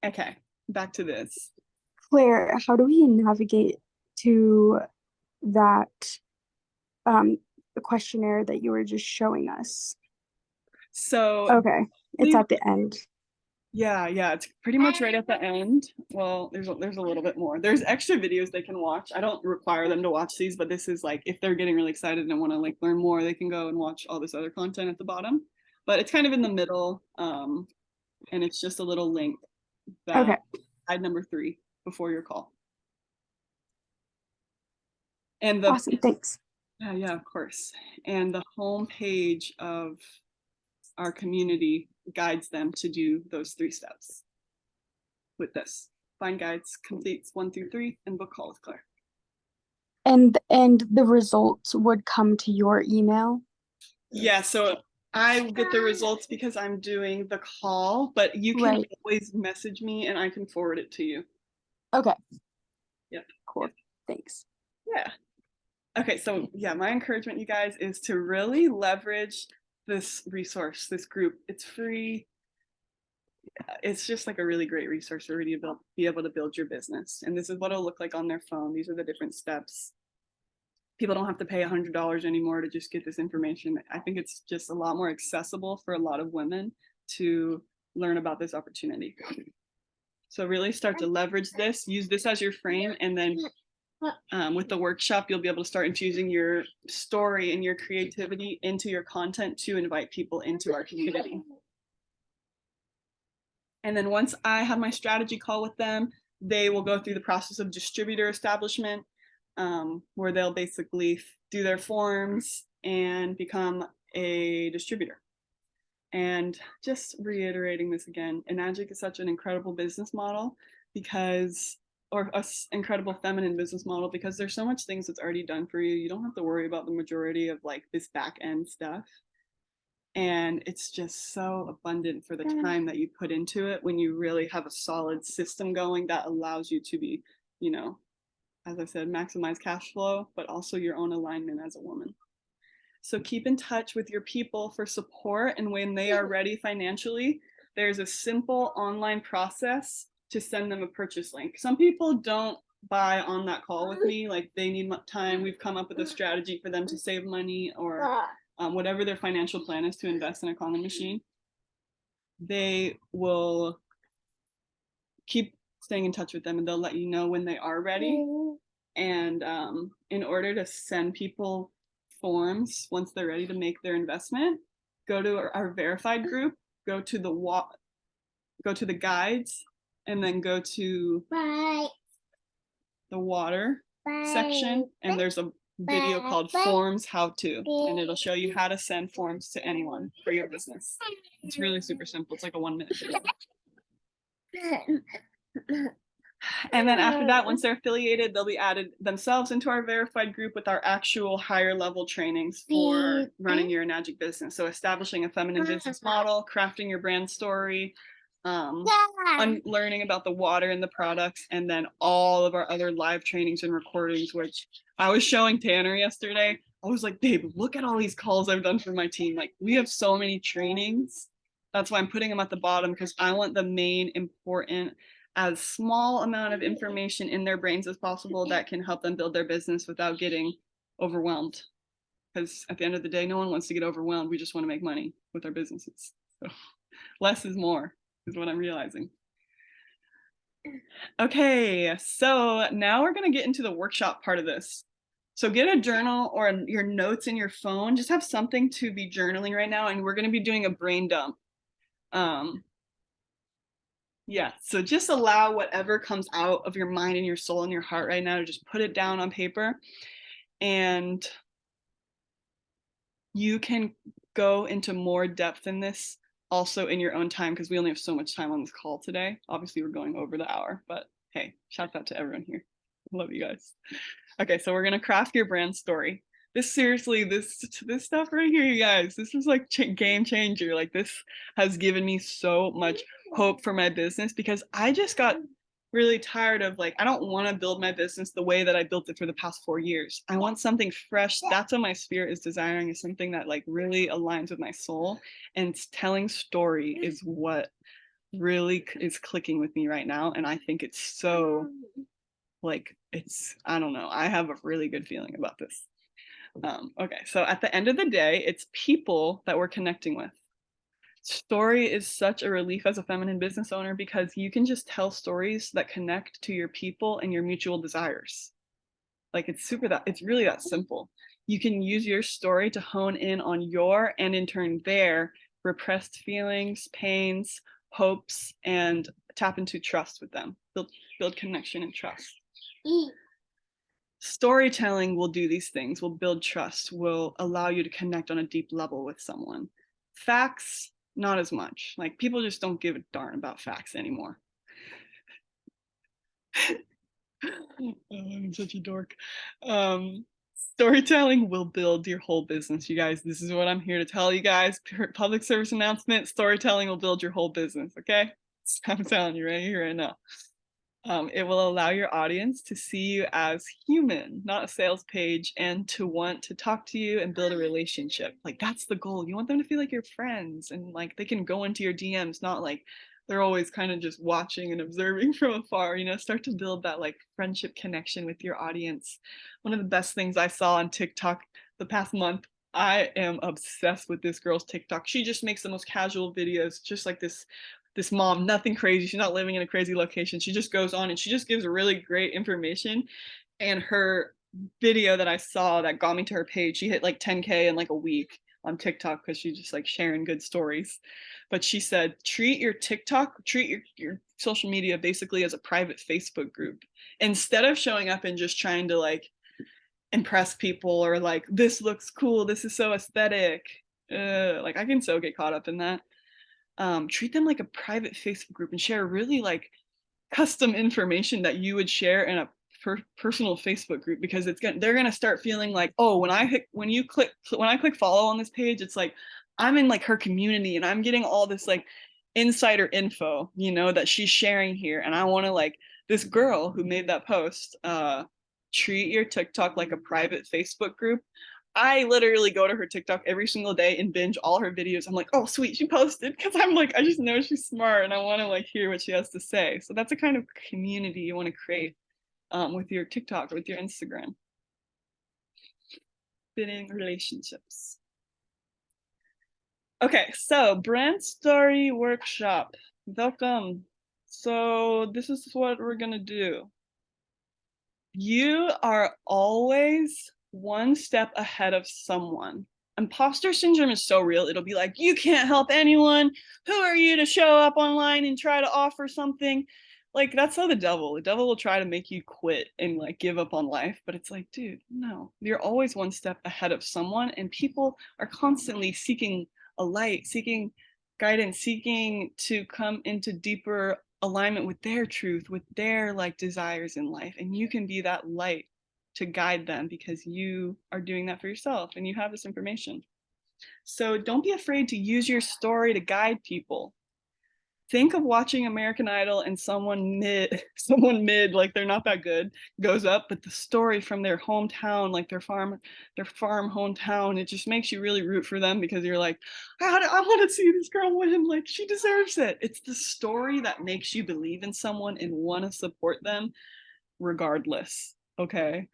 Okay, back to this. Claire, how do we navigate to that questionnaire that you were just showing us? So okay, it's at the end. Yeah, it's pretty much right at the end. Well, there's a little bit more. There's extra videos they can watch. I don't require them to watch these, but this is like if they're getting really excited and want to like learn more, they can go and watch all this other content at the bottom. But it's kind of in the middle, and it's just a little link that Okay. Slide number 3 before your call. And the awesome, thanks. Yeah, of course. And the home page of our community guides them to do those 3 steps with this. Find guides, completes 1 through 3, and book call with Claire. And the results would come to your email? Yeah, so I get the results because I'm doing the call, but you can always message me and I can forward it to you. Okay. Yep. Cool. Yep. Thanks. Yeah. Okay, so yeah, my encouragement, you guys, is to really leverage this resource, this group. It's free. It's just like a really great resource for you to be able to build your business. And this is what it'll look like on their phone. These are the different steps. People don't have to pay $100 anymore to just get this information. I think it's just a lot more accessible for a lot of women to learn about this opportunity. So really start to leverage this, use this as your frame, and then with the workshop, you'll be able to start infusing your story and your creativity into your content to invite people into our community. And then once I have my strategy call with them, they will go through the process of distributor establishment, where they'll basically do their forms and become a distributor. And just reiterating this again, Enagic is such an incredible business model because, or an incredible feminine business model because there's so much things that's already done for you. You don't have to worry about the majority of like this back end stuff. And it's just so abundant for the time that you put into it when you really have a solid system going that allows you to be, you know, as I said, maximize cash flow, but also your own alignment as a woman. So keep in touch with your people for support. And when they are ready financially, there's a simple online process to send them a purchase link. Some people don't buy on that call with me, like they need time. We've come up with a strategy for them to save money or whatever their financial plan is to invest in a Kangen machine. They will keep staying in touch with them and they'll let you know when they are ready. And in order to send people forms once they're ready to make their investment, go to our verified group, go to the guides, and then go to the water section, and there's a video called Forms How To, and it'll show you how to send forms to anyone for your business. It's really super simple. It's like a 1-minute video. And then after that, once they're affiliated, they'll be added themselves into our verified group with our actual higher level trainings for running your Enagic business. So establishing a feminine business model, crafting your brand story, learning about the water and the products, and then all of our other live trainings and recordings, which I was showing Tanner yesterday. I was like, babe, look at all these calls I've done for my team. Like, we have so many trainings. That's why I'm putting them at the bottom, because I want the main important as small amount of information in their brains as possible that can help them build their business without getting overwhelmed. Because at the end of the day, no one wants to get overwhelmed. We just want to make money with our businesses. So less is more is what I'm realizing. Okay, so now we're going to get into the workshop part of this. So get a journal or your notes in your phone. Just have something to be journaling right now, and we're going to be doing a brain dump. Yeah, so just allow whatever comes out of your mind and your soul and your heart right now to just put it down on paper. And you can go into more depth in this also in your own time, because we only have so much time on this call today. Obviously, we're going over the hour, but hey, shout out to everyone here. Love you guys. Okay, so we're gonna craft your brand story. This seriously, this stuff right here, you guys, this is like game changer. Like, this has given me so much hope for my business, because I just got really tired of, like, I don't want to build my business the way that I built it for the past 4 years. I want something fresh. That's what my spirit is desiring, is something that like really aligns with my soul. And telling story is what really is clicking with me right now. And I think it's so, like, it's, I don't know, I have a really good feeling about this. Okay, so at the end of the day, it's people that we're connecting with. Story is such a relief as a feminine business owner, because you can just tell stories that connect to your people and your mutual desires. Like, it's really that simple. You can use your story to hone in on your, and in turn their, repressed feelings, pains, hopes, and tap into trust with them. Build connection and trust. Storytelling will do these things, will build trust, will allow you to connect on a deep level with someone. Facts, not as much. Like, people just don't give a darn about facts anymore. Oh, I'm such a dork. Storytelling will build your whole business, you guys. This is what I'm here to tell you guys. Public service announcement: storytelling will build your whole business, okay? I'm telling you right here, right now. It will allow your audience to see you as human, not a sales page, and to want to talk to you and build a relationship. Like, that's the goal. You want them to feel like you're friends, and like they can go into your DMs, not like they're always kind of just watching and observing from afar. You know, start to build that like friendship connection with your audience. One of the best things I saw on TikTok the past month, I am obsessed with this girl's TikTok. She just makes the most casual videos, just like this mom, nothing crazy. She's not living in a crazy location. She just goes on and she just gives really great information. And her video that I saw that got me to her page, she hit like 10K in like a week on TikTok, because she's just like sharing good stories. But she said, treat your TikTok, treat your social media basically as a private Facebook group. Instead of showing up and just trying to like impress people, or like, this looks cool, this is so aesthetic. Like, I can so get caught up in that. Treat them like a private Facebook group and share really like custom information that you would share in a personal Facebook group, because they're gonna start feeling like, oh, when I click follow on this page, it's like I'm in like her community and I'm getting all this like insider info, you know, that she's sharing here. And I want to, like, this girl who made that post, treat your TikTok like a private Facebook group. I literally go to her TikTok every single day and binge all her videos. I'm like, oh, sweet, she posted, because I'm like, I just know she's smart and I want to like hear what she has to say. So that's the kind of community you want to create with your TikTok or with your Instagram. Building relationships. Okay, so brand story workshop. Welcome. So this is what we're gonna do. You are always one step ahead of someone. Imposter syndrome is so real. It'll be like, you can't help anyone. Who are you to show up online and try to offer something? Like, that's how the devil will try to make you quit and like give up on life. But it's like, dude, no, you're always one step ahead of someone, and people are constantly seeking a light, seeking guidance, seeking to come into deeper alignment with their truth, with their like desires in life. And you can be that light to guide them, because you are doing that for yourself and you have this information. So don't be afraid to use your story to guide people. think of watching American Idol and someone mid, like they're not that good, goes up, but the story from their hometown, like their farm hometown, it just makes you really root for them because you're like, I want to see this girl win, like she deserves it. It's the story that makes you believe in someone and want to support them regardless. Okay.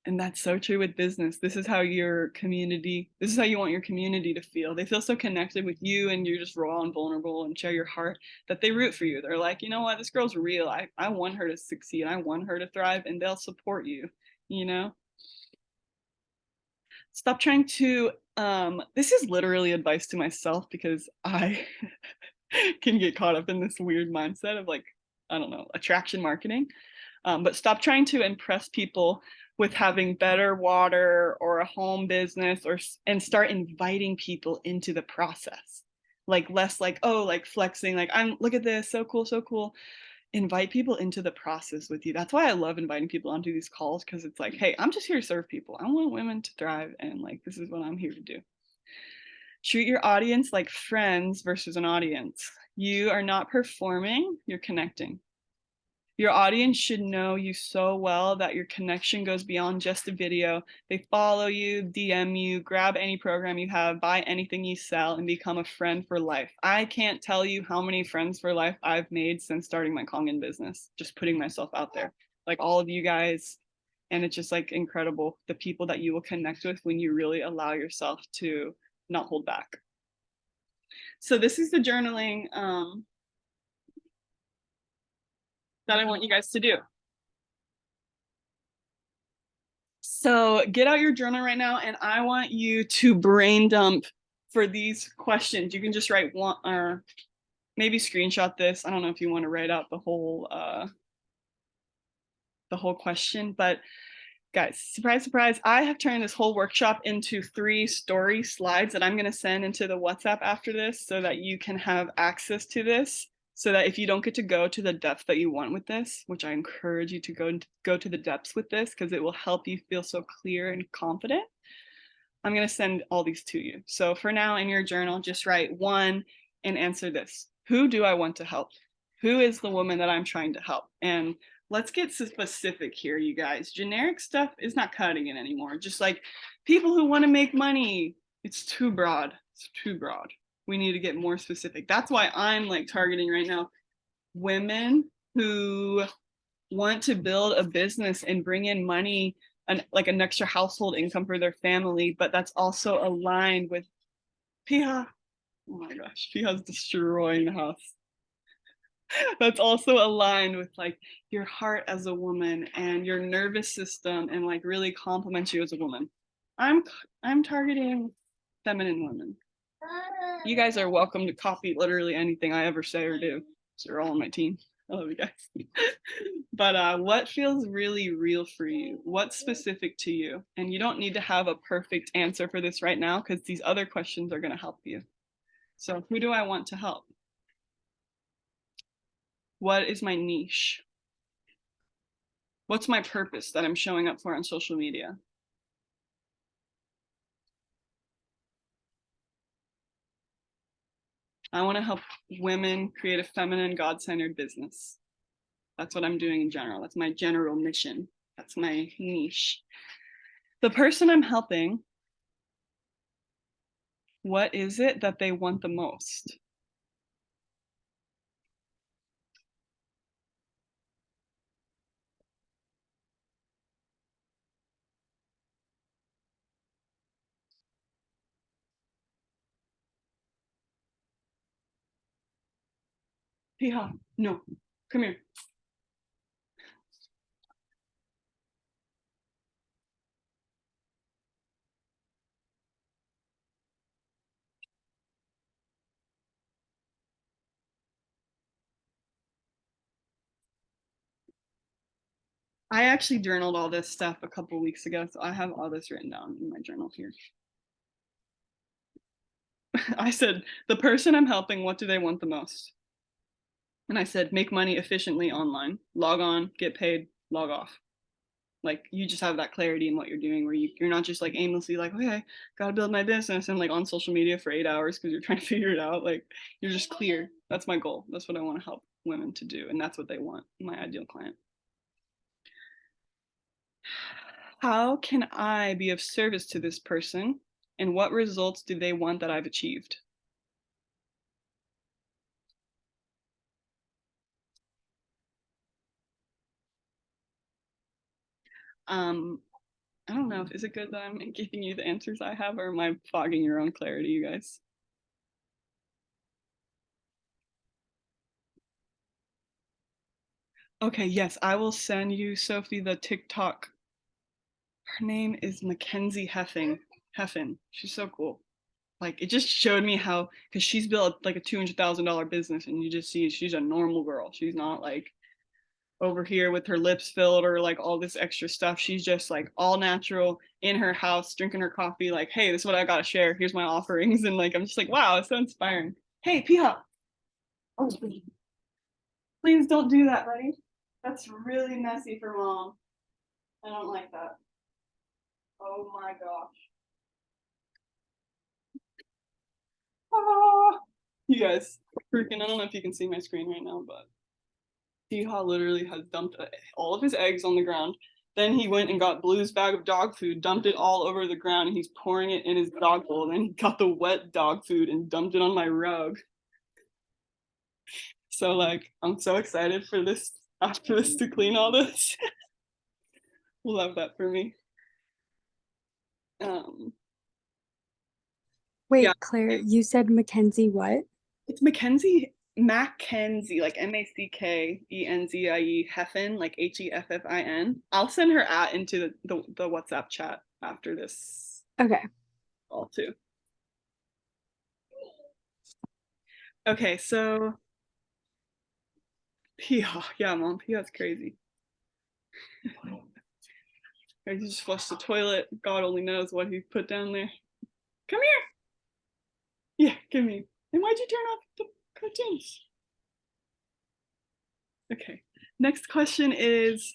And that's so true with business. This is how you want your community to feel. They feel so connected with you and you're just raw and vulnerable and share your heart that they root for you. They're like, you know what, this girl's real. I want her to succeed. I want her to thrive, and they'll support you, you know? Stop trying to, this is literally advice to myself because I can get caught up in this weird mindset of like, I don't know, attraction marketing. But stop trying to impress people with having better water or a home business, and start inviting people into the process. Like less like, oh, like flexing, like look at this, so cool, so cool. Invite people into the process with you. That's why I love inviting people onto these calls, because it's like, hey, I'm just here to serve people. I want women to thrive, and like this is what I'm here to do. Treat your audience like friends versus an audience. You are not performing, you're connecting. Your audience should know you so well that your connection goes beyond just a video. They follow you, DM you, grab any program you have, buy anything you sell, and become a friend for life. I can't tell you how many friends for life I've made since starting my Kangen business, just putting myself out there. Like all of you guys, and it's just like incredible, the people that you will connect with when you really allow yourself to not hold back. So this is the journaling that I want you guys to do. So get out your journal right now, and I want you to brain dump for these questions. You can just write one, or maybe screenshot this. I don't know if you want to write out the whole question, but guys, surprise, surprise, I have turned this whole workshop into 3 story slides that I'm going to send into the WhatsApp after this so that you can have access to this. So that if you don't get to go to the depth that you want with this, which I encourage you to go to the depths with this, because it will help you feel so clear and confident, I'm going to send all these to you. So for now in your journal, just write 1 and answer this. Who do I want to help? Who is the woman that I'm trying to help? And let's get specific here, you guys. Generic stuff is not cutting it anymore. Just like people who want to make money, it's too broad. It's too broad. We need to get more specific. That's why I'm like targeting right now women who want to build a business and bring in money, like an extra household income for their family, but that's also aligned with Piha. Oh my gosh, Piha's destroying the house. That's also aligned with like your heart as a woman and your nervous system, and like really complements you as a woman. I'm targeting feminine women. You guys are welcome to copy literally anything I ever say or do. So you're all on my team. I love you guys. But what feels really real for you? What's specific to you? And you don't need to have a perfect answer for this right now, because these other questions are going to help you. So who do I want to help? What is my niche? What's my purpose that I'm showing up for on social media? I want to help women create a feminine, God-centered business. That's what I'm doing in general. That's my general mission. That's my niche. The person I'm helping, what is it that they want the most? Piha, no, come here. I actually journaled all this stuff a couple weeks ago, so I have all this written down in my journal here. I said, the person I'm helping, what do they want the most? And I said, make money efficiently online. Log on, get paid, log off. Like you just have that clarity in what you're doing where you're not just like aimlessly like, okay, gotta build my business and like on social media for 8 hours because you're trying to figure it out. Like you're just clear. That's my goal. That's what I want to help women to do. And that's what they want, my ideal client. How can I be of service to this person? And what results do they want that I've achieved? Um, I don't know. Is it good that I'm giving you the answers I have, or am I fogging your own clarity, you guys? Okay, yes, I will send you, Sophie, the TikTok. Her name is Mackenzie Heffen. She's so cool. Like, it just showed me how, because she's built like a $200,000 business, and you just see she's a normal girl. She's not like over here with her lips filled or like all this extra stuff. She's just like all natural in her house, drinking her coffee, like, hey, this is what I gotta share. Here's my offerings. And like, I'm just like, wow, it's so inspiring. Hey, Piha. Oh, please don't do that, buddy. That's really messy for mom. I don't like that. Oh my gosh. Ah. You guys, freaking, I don't know if you can see my screen right now, but Piha literally has dumped all of his eggs on the ground. Then he went and got Blue's bag of dog food, dumped it all over the ground, and he's pouring it in his dog bowl. Then he got the wet dog food and dumped it on my rug. So like, I'm so excited for this after this to clean all this. Love that for me. Wait, Yeah, Claire, you said Mackenzie what? it's Mackenzie, like Mackenzie Heffen, like Heffin. I'll send her into the WhatsApp chat after this Okay. call too. Okay, so Pia, yeah, mom, Pia's crazy. I just flushed the toilet. God only knows what he put down there. Come here. Yeah, come here. And why'd you turn off the cartoons? Okay. Next question is,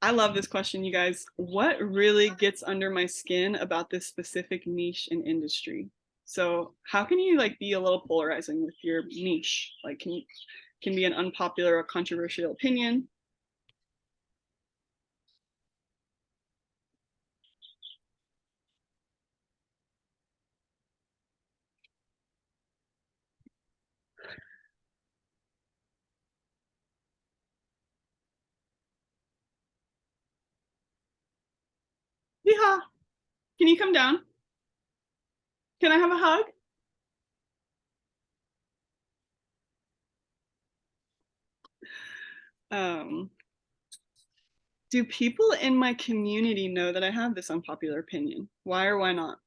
I love this question, you guys. What really gets under my skin about this specific niche and industry? So how can you like be a little polarizing with your niche? Like can be an unpopular or controversial opinion. Yeehaw. Can you come down? Can I have a hug? Do people in my community know that I have this unpopular opinion? Why or why not?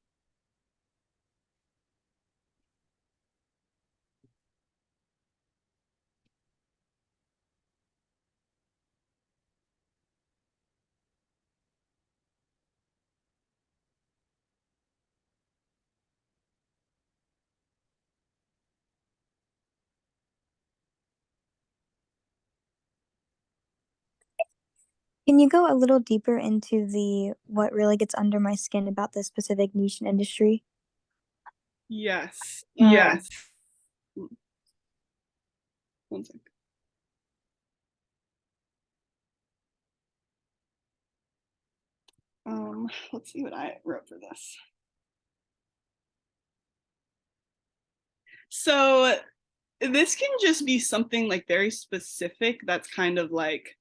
Can you go a little deeper into the what really gets under my skin about this specific niche and industry? Yes. Yes. One sec. Let's see what I wrote for this. So this can just be something like very specific that's kind of like,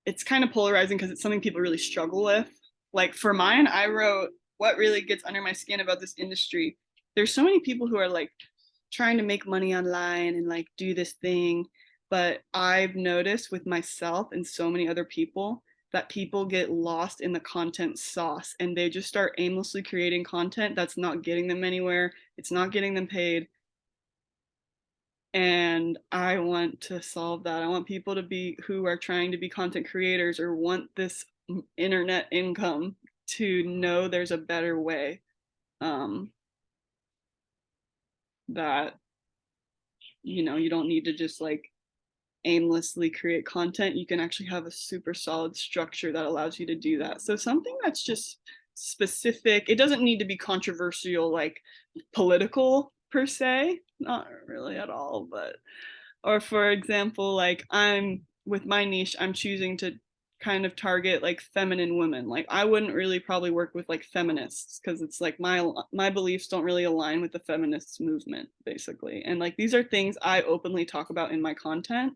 it's kind of polarizing because it's something people really struggle with. Like for mine, I wrote what really gets under my skin about this industry. There's so many people who are like trying to make money online and like do this thing, but I've noticed with myself and so many other people that people get lost in the content sauce and they just start aimlessly creating content that's not getting them anywhere. It's not getting them paid. And I want to solve that. I want people to be who are trying to be content creators or want this internet income to know there's a better way, that you don't need to just like aimlessly create content. You can actually have a super solid structure that allows you to do that. So something that's just specific, it doesn't need to be controversial, like political per se, not really at all, but, or for example, like I'm with my niche, I'm choosing to kind of target like feminine women. Like I wouldn't really probably work with like feminists because it's like my beliefs don't really align with the feminist movement basically. And like these are things I openly talk about in my content.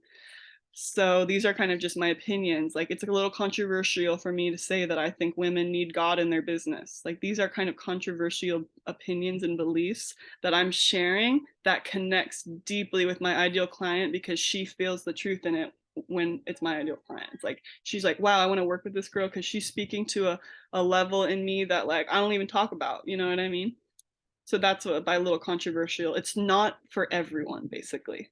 So these are kind of just my opinions. Like it's a little controversial for me to say that I think women need God in their business. Like these are kind of controversial opinions and beliefs that I'm sharing that connects deeply with my ideal client because she feels the truth in it when it's my ideal client. It's like she's like, wow, I want to work with this girl because she's speaking to a level in me that like I don't even talk about, you know what I mean? So that's what by a little controversial. It's not for everyone, basically.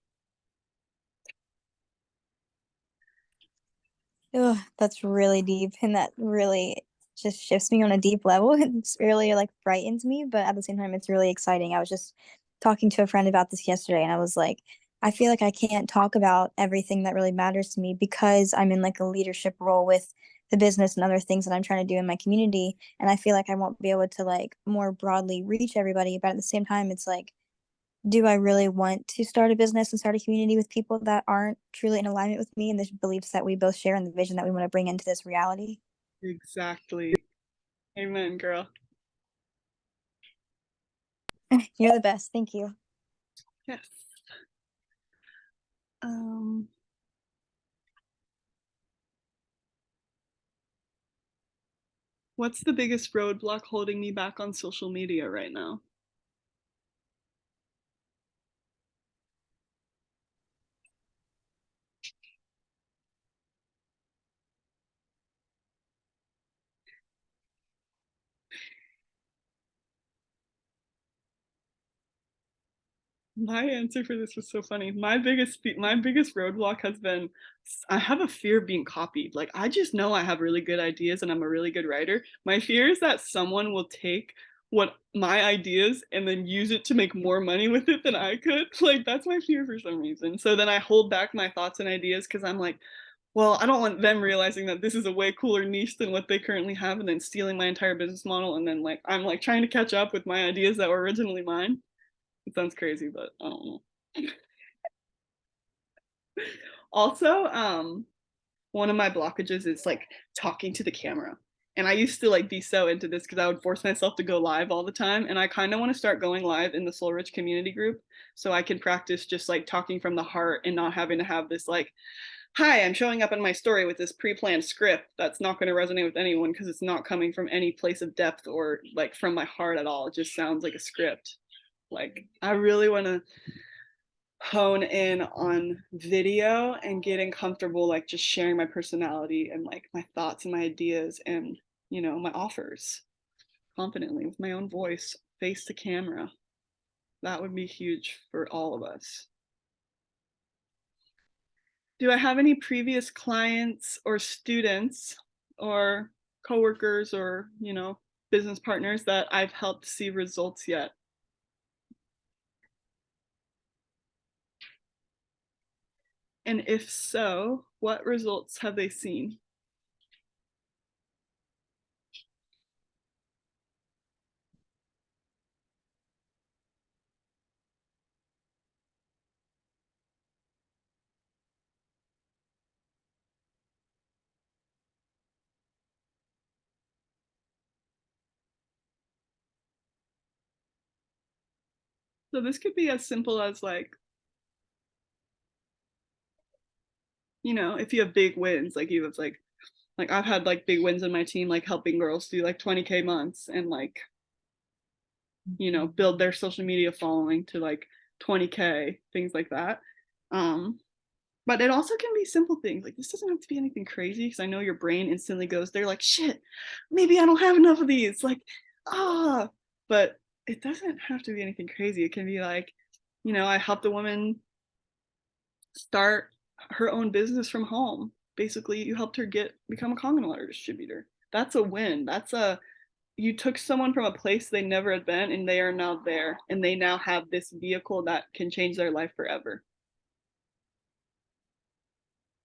Ugh, that's really deep, and that really just shifts me on a deep level. It's really like frightens me, but at the same time, it's really exciting. I was just talking to a friend about this yesterday, and I was like, I feel like I can't talk about everything that really matters to me because I'm in like a leadership role with the business and other things that I'm trying to do in my community, and I feel like I won't be able to like more broadly reach everybody. But at the same time, it's like, do I really want to start a business and start a community with people that aren't truly in alignment with me and the beliefs that we both share and the vision that we want to bring into this reality? Exactly. Amen, girl. You're the best. Thank you. Yes. Um, what's the biggest roadblock holding me back on social media right now? My answer for this was so funny. My biggest roadblock has been I have a fear of being copied. Like I just know I have really good ideas and I'm a really good writer. My fear is that someone will take what my ideas and then use it to make more money with it than I could. Like that's my fear for some reason. So then I hold back my thoughts and ideas because I'm like, well, I don't want them realizing that this is a way cooler niche than what they currently have and then stealing my entire business model and then like I'm like trying to catch up with my ideas that were originally mine. It sounds crazy, but I don't know. Also, one of my blockages is like talking to the camera. And I used to like be so into this because I would force myself to go live all the time. And I kind of want to start going live in the Soul Rich community group so I can practice just like talking from the heart and not having to have this like, hi, I'm showing up in my story with this pre-planned script that's not going to resonate with anyone because it's not coming from any place of depth or like from my heart at all. It just sounds like a script. Like I really want to hone in on video and getting comfortable like just sharing my personality and like my thoughts and my ideas and my offers confidently with my own voice face to camera. That would be huge for all of us. Do I have any previous clients or students or coworkers or business partners that I've helped see results yet? And if so, what results have they seen? So this could be as simple as like, if you have big wins, like you have like I've had like big wins in my team, like helping girls do like 20K months and like, build their social media following to like 20K, things like that. But it also can be simple things. Like this doesn't have to be anything crazy because I know your brain instantly goes there like shit, maybe I don't have enough of these. Like, but it doesn't have to be anything crazy. It can be like, I helped a woman start her own business from home. Basically, you helped her become a Kangen water distributor. That's a win. You took someone from a place they never had been and they are now there and they now have this vehicle that can change their life forever.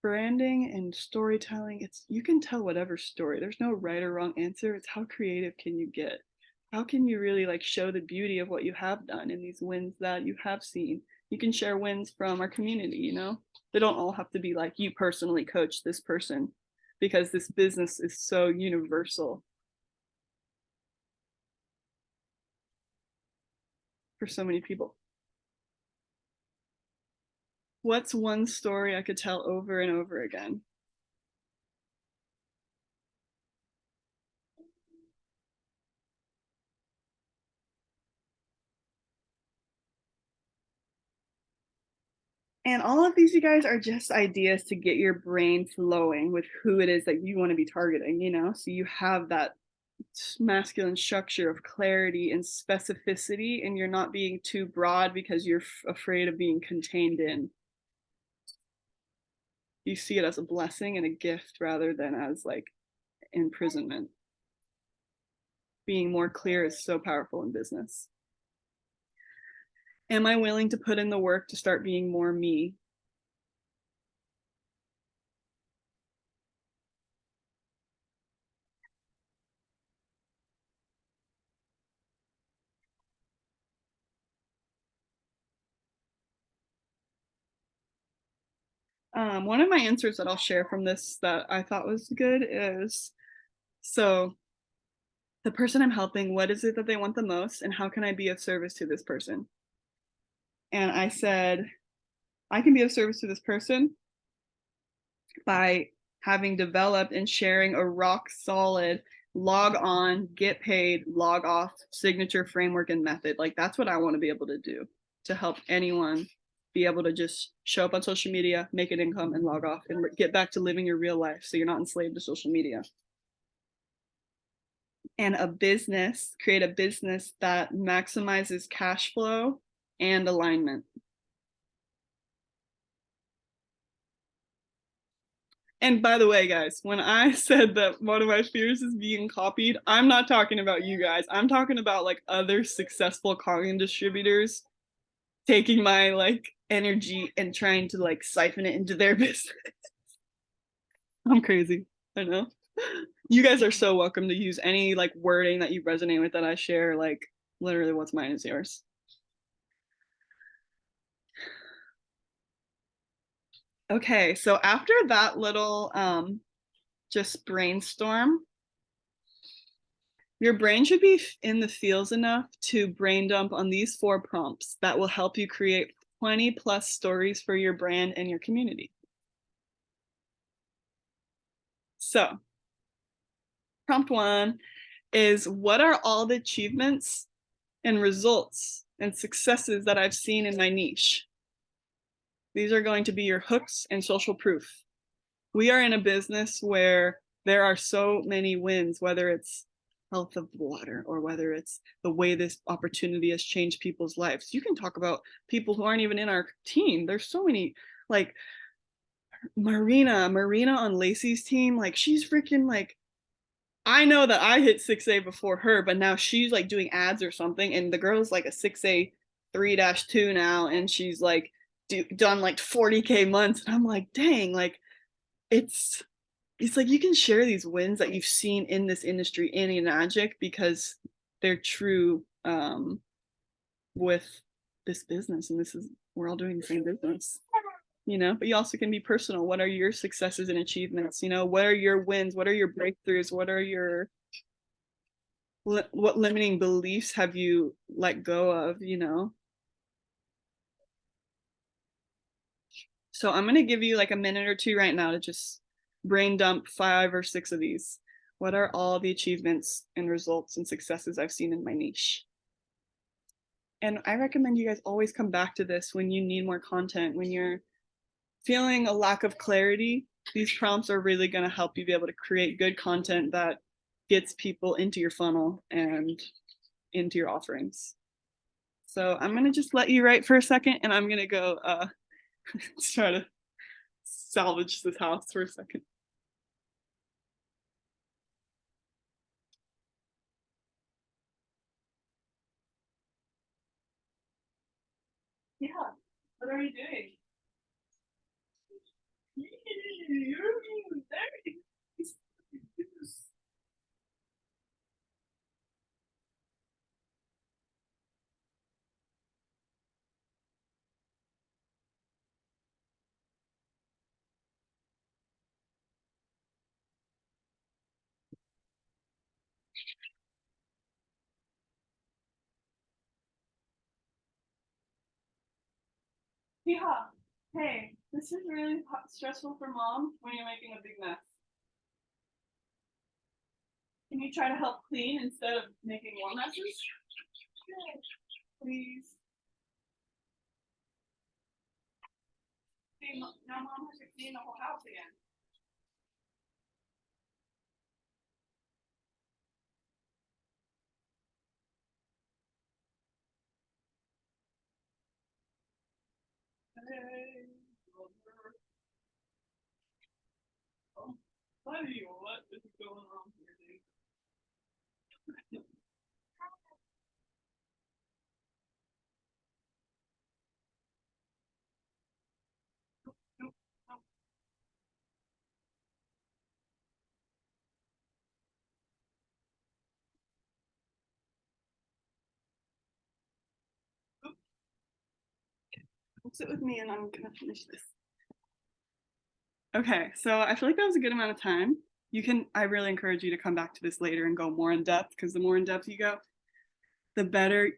branding and storytelling, you can tell whatever story. There's no right or wrong answer. It's how creative can you get? How can you really like show the beauty of what you have done and these wins that you have seen? You can share wins from our community, you know? They don't all have to be like you personally coach this person, because this business is so universal for so many people. What's one story I could tell over and over again? And all of these, you guys, are just ideas to get your brain flowing with who it is that you want to be targeting, you know? So you have that masculine structure of clarity and specificity, and you're not being too broad because you're afraid of being contained in. You see it as a blessing and a gift rather than as like imprisonment. Being more clear is so powerful in business. Am I willing to put in the work to start being more me? One of my answers that I'll share from this that I thought was good is, so the person I'm helping, what is it that they want the most, and how can I be of service to this person? And I said, I can be of service to this person by having developed and sharing a rock solid log on, get paid, log off signature framework and method. Like that's what I want to be able to do to help anyone be able to just show up on social media, make an income, and log off and get back to living your real life so you're not enslaved to social media. And a business, create a business that maximizes cash flow and alignment. And by the way, guys, when I said that one of my fears is being copied, I'm not talking about you guys. I'm talking about like other successful content distributors taking my like energy and trying to like siphon it into their business. I'm crazy. I know. You guys are so welcome to use any like wording that you resonate with that I share. Like literally what's mine is yours. Okay, so after that little just brainstorm, your brain should be in the feels enough to brain dump on these 4 prompts that will help you create 20 plus stories for your brand and your community. So, prompt 1 is, what are all the achievements and results and successes that I've seen in my niche? These are going to be your hooks and social proof. We are in a business where there are so many wins, whether it's health of water or whether it's the way this opportunity has changed people's lives. You can talk about people who aren't even in our team. There's so many, like Marina on Lacey's team, like she's freaking like, I know that I hit 6A before her, but now she's like doing ads or something, and the girl's like a 6A 3-2 now, and she's like done like 40K months, and I'm like, dang, like it's like you can share these wins that you've seen in this industry in Enagic because they're true with this business, and we're all doing the same business, you know. But you also can be personal. What are your successes and achievements? You know, what are your wins? What are your breakthroughs? What are your what limiting beliefs have you let go of, you know? So I'm going to give you like a minute or 2 right now to just brain dump 5 or 6 of these. What are all the achievements and results and successes I've seen in my niche? And I recommend you guys always come back to this when you need more content, when you're feeling a lack of clarity. These prompts are really going to help you be able to create good content that gets people into your funnel and into your offerings. So I'm going to just let you write for a second, and I'm going to go try to salvage this house for a second. Yeah, what are you doing? You're being very nice. Yeah. Hey, this is really stressful for mom when you're making a big mess. Can you try to help clean instead of making more messes? Please. See, now mom has to clean the whole house again. Hey, brother. Oh, buddy, what is going on here, dude? Nope, nope. Sit with me and I'm gonna finish this. Okay, so I feel like that was a good amount of time. I really encourage you to come back to this later and go more in depth, because the more in depth you go, the better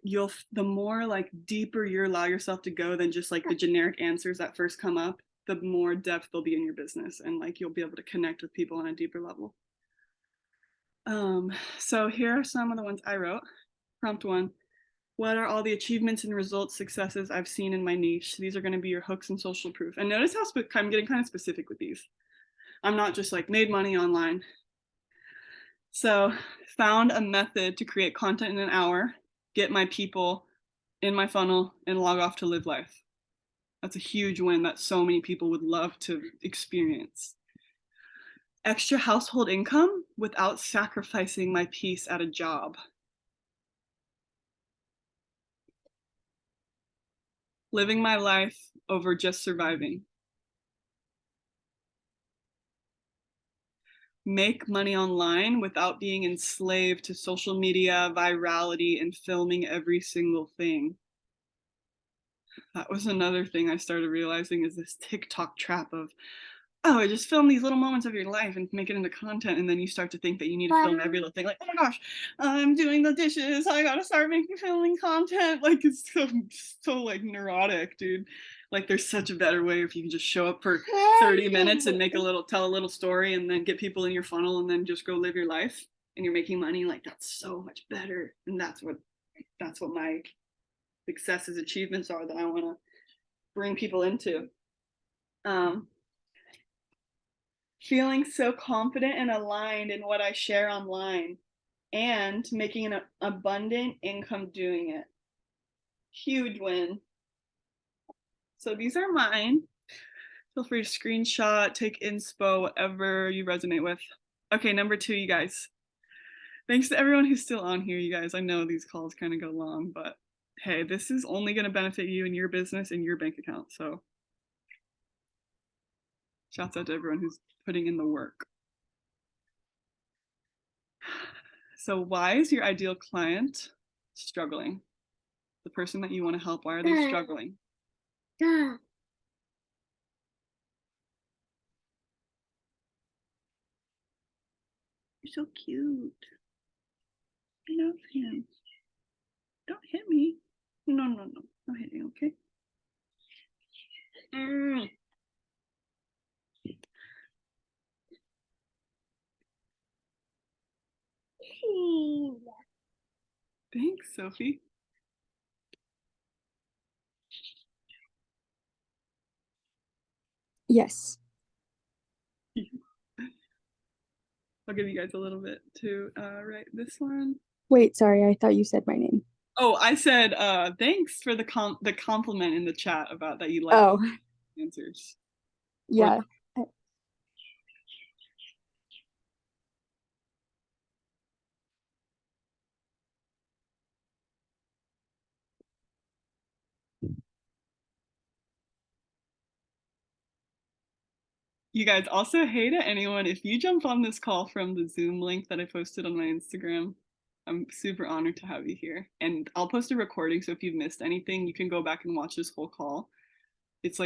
the more like deeper you allow yourself to go than just like the generic answers that first come up, the more depth there'll be in your business, and like you'll be able to connect with people on a deeper level. So here are some of the ones I wrote. Prompt 1. What are all the achievements and results, successes I've seen in my niche? These are going to be your hooks and social proof. And notice how I'm getting kind of specific with these. I'm not just like made money online. So found a method to create content in an hour, get my people in my funnel, and log off to live life. That's a huge win that so many people would love to experience. Extra household income without sacrificing my peace at a job. Living my life over just surviving. Make money online without being enslaved to social media, virality, and filming every single thing. That was another thing I started realizing, is this TikTok trap of, oh, just film these little moments of your life and make it into content, and then you start to think that you need to film every little thing. Like, oh my gosh, I'm doing the dishes, I gotta start filming content. Like, it's so like neurotic, dude. Like, there's such a better way if you can just show up for 30 minutes and tell a little story, and then get people in your funnel, and then just go live your life, and you're making money. Like, that's so much better, and that's what my successes, achievements are that I want to bring people into. Feeling so confident and aligned in what I share online, and making an abundant income doing it. Huge win. So these are mine. Feel free to screenshot, take inspo, whatever you resonate with. Okay, number 2, you guys. Thanks to everyone who's still on here, you guys. I know these calls kind of go long, but hey, this is only going to benefit you and your business and your bank account. So shouts out to everyone who's putting in the work. So why is your ideal client struggling? The person that you want to help, why are they struggling? You're so cute. I love him. Don't hit me. No, no hitting, okay? Thanks, Sophie. Yes. I'll give you guys a little bit to write this one. Wait, sorry, I thought you said my name. Oh, I said thanks for the compliment in the chat about that you like Oh, answers. yeah. You guys, also, hey to anyone, if you jump on this call from the Zoom link that I posted on my Instagram, I'm super honored to have you here. And I'll post a recording, so if you've missed anything, you can go back and watch this whole call. It's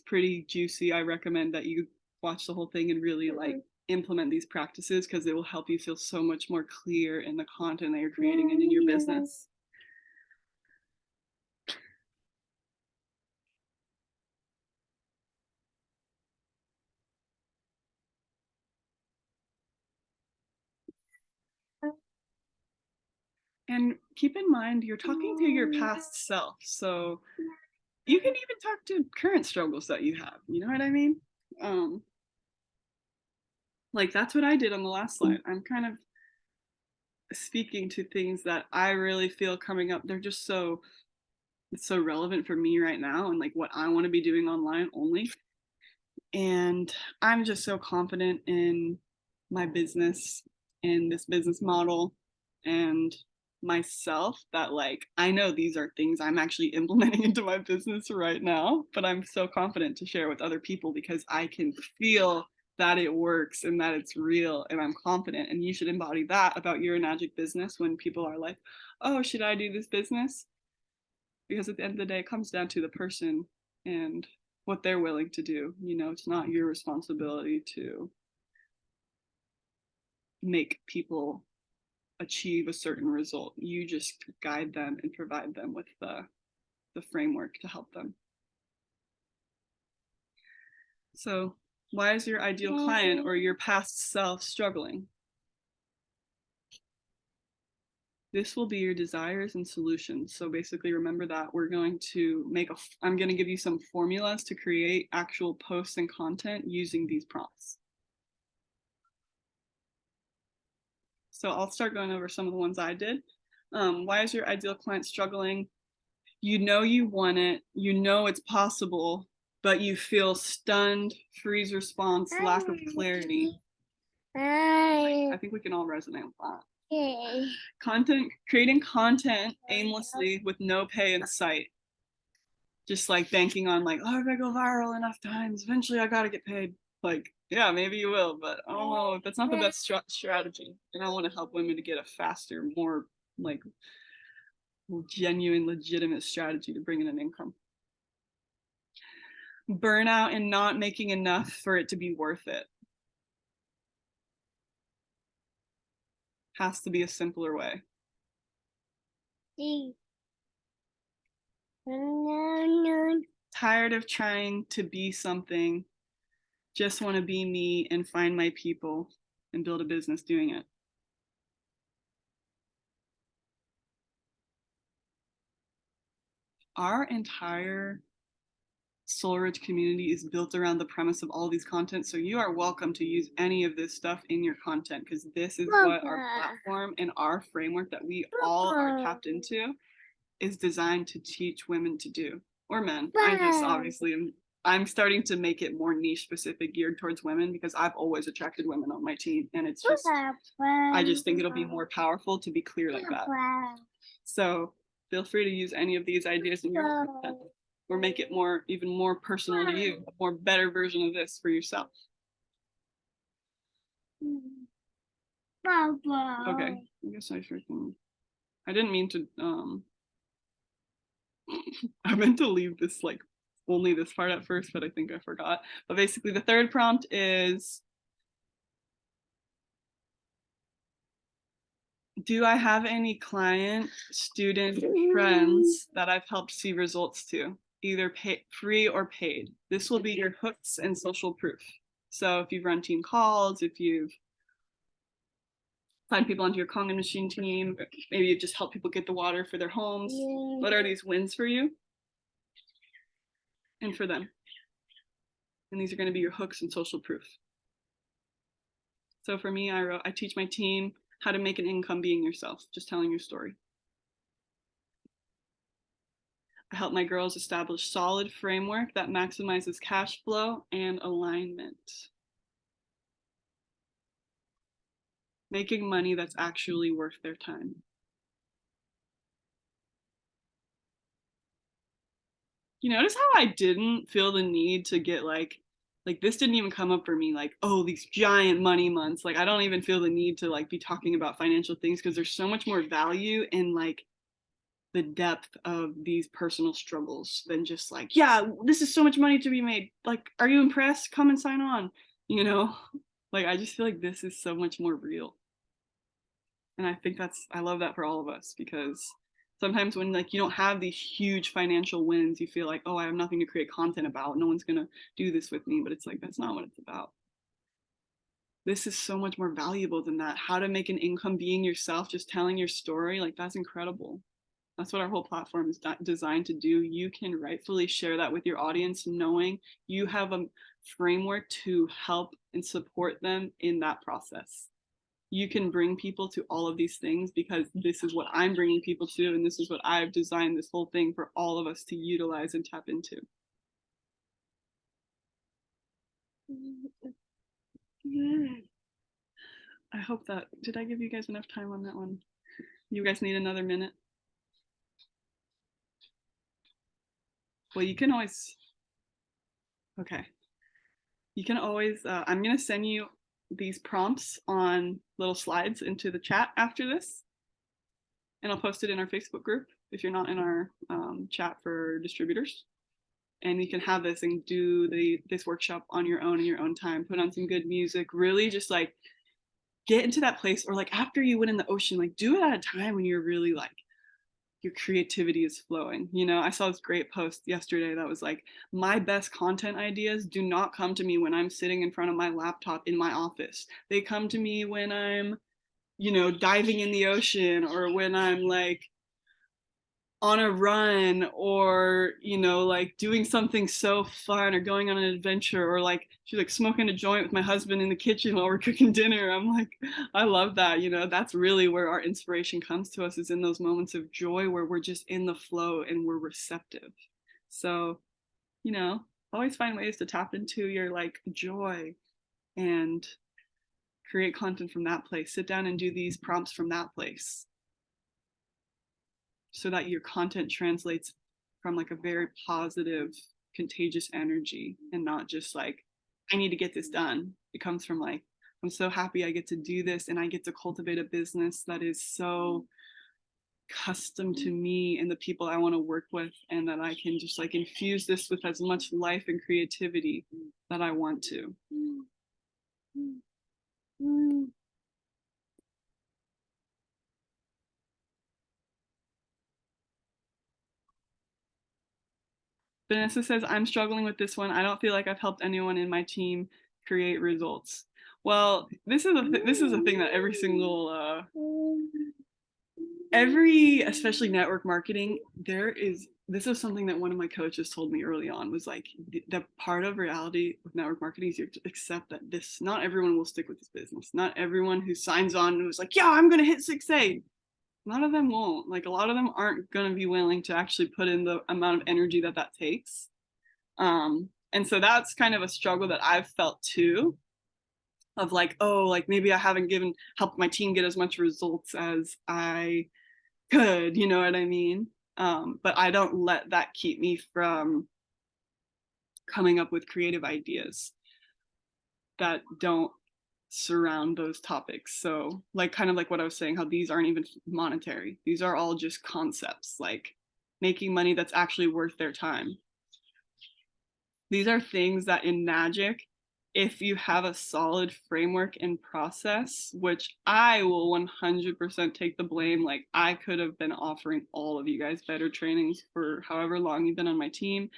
pretty juicy. I recommend that you watch the whole thing and really like implement these practices, because it will help you feel so much more clear in the content that you're creating and in your business. And keep in mind, you're talking to your past self. So you can even talk to current struggles that you have. You know what I mean? Like that's what I did on the last slide. I'm kind of speaking to things that I really feel coming up. They're just it's so relevant for me right now, and like what I want to be doing online only. And I'm just so confident in my business and this business model and myself that like I know these are things I'm actually implementing into my business right now, but I'm so confident to share with other people because I can feel that it works and that it's real, and I'm confident. And you should embody that about your Enagic business when people are like, oh, should I do this business? Because at the end of the day, it comes down to the person and what they're willing to do. You know, it's not your responsibility to make people achieve a certain result. You just guide them and provide them with the framework to help them. So why is your ideal client or your past self struggling? This will be your desires and solutions. So basically remember that we're going to I'm going to give you some formulas to create actual posts and content using these prompts. So I'll start going over some of the ones I did. Why is your ideal client struggling? You know you want it, you know it's possible, but you feel stunned, freeze response, lack of clarity. I think we can all resonate with that. Creating content aimlessly with no pay in sight. Just like banking on like, oh, if I go viral enough times, eventually I gotta get paid. Like, yeah, maybe you will, but I don't know. That's not the best strategy. And I want to help women to get a faster, more like genuine, legitimate strategy to bring in an income. Burnout and not making enough for it to be worth it. Has to be a simpler way. Tired of trying to be something, just want to be me and find my people and build a business doing it. Our entire SoulRich community is built around the premise of all these content, so you are welcome to use any of this stuff in your content, because this is what our platform and our framework that we all are tapped into is designed to teach women to do, or men. I just obviously I'm starting to make it more niche specific, geared towards women, because I've always attracted women on my team, and it's just I just think it'll be more powerful to be clear like that. So feel free to use any of these ideas in your content, or make it even more personal to you, a more better version of this for yourself. Okay, I guess I didn't mean to I meant to leave this like only this part at first, but I think I forgot. But basically the third prompt is, do I have any client, student, friends that I've helped see results to, either free or paid? This will be your hooks and social proof. So if you've run team calls, if you've signed people onto your Kangen machine team, maybe you've just helped people get the water for their homes. What are these wins for you and for them? And these are going to be your hooks and social proof. So for me, I teach my team how to make an income being yourself, just telling your story. I help my girls establish solid framework that maximizes cash flow and alignment. Making money that's actually worth their time. You notice how I didn't feel the need to get like like this didn't even come up for me, like, oh, these giant money months. Like I don't even feel the need to like be talking about financial things because there's so much more value in like the depth of these personal struggles than just like, yeah, this is so much money to be made. Like, are you impressed? Come and sign on, you know? Like, I just feel like this is so much more real. And I think I love that for all of us, because sometimes when like you don't have these huge financial wins, you feel like, oh, I have nothing to create content about. No one's gonna do this with me. But it's like, that's not what it's about. This is so much more valuable than that. How to make an income being yourself, just telling your story, like that's incredible. That's what our whole platform is designed to do. You can rightfully share that with your audience, knowing you have a framework to help and support them in that process. You can bring people to all of these things because this is what I'm bringing people to, and this is what I've designed this whole thing for all of us to utilize and tap into. I hope that, did I give you guys enough time on that one? You guys need another minute? Well, you can always, okay. You can always, I'm gonna send you these prompts on little slides into the chat after this. And I'll post it in our Facebook group if you're not in our chat for distributors. And you can have this and do this workshop on your own in your own time. Put on some good music, really just like get into that place, or like after you went in the ocean, like do it at a time when you're really like, your creativity is flowing. You know, I saw this great post yesterday that was like, my best content ideas do not come to me when I'm sitting in front of my laptop in my office. They come to me when I'm, you know, diving in the ocean, or when I'm like on a run, or you know, like doing something so fun, or going on an adventure, or like she's like smoking a joint with my husband in the kitchen while we're cooking dinner. I'm like, I love that. You know, that's really where our inspiration comes to us, is in those moments of joy where we're just in the flow and we're receptive. So, you know, always find ways to tap into your like joy and create content from that place. Sit down and do these prompts from that place, so that your content translates from like a very positive, contagious energy, and not just like, I need to get this done. It comes from like, I'm so happy I get to do this, and I get to cultivate a business that is so custom to me and the people I want to work with, and that I can just like infuse this with as much life and creativity that I want to. Vanessa says, I'm struggling with this one. I don't feel like I've helped anyone in my team create results. Well, this is a thing that every single especially network marketing, this is something that one of my coaches told me early on, was like, the part of reality with network marketing is you have to accept that not everyone will stick with this business. Not everyone who signs on and was like, yeah, I'm gonna hit 6A. None of them won't. Like, a lot of them aren't going to be willing to actually put in the amount of energy that takes. And so that's kind of a struggle that I've felt too, of like, oh, like maybe I haven't helped my team get as much results as I could, you know what I mean? But I don't let that keep me from coming up with creative ideas that don't surround those topics. So like, kind of like what I was saying, how these aren't even monetary. These are all just concepts, like making money that's actually worth their time. These are things that in magic, if you have a solid framework and process, which I will 100% take the blame, like I could have been offering all of you guys better trainings for however long you've been on my team.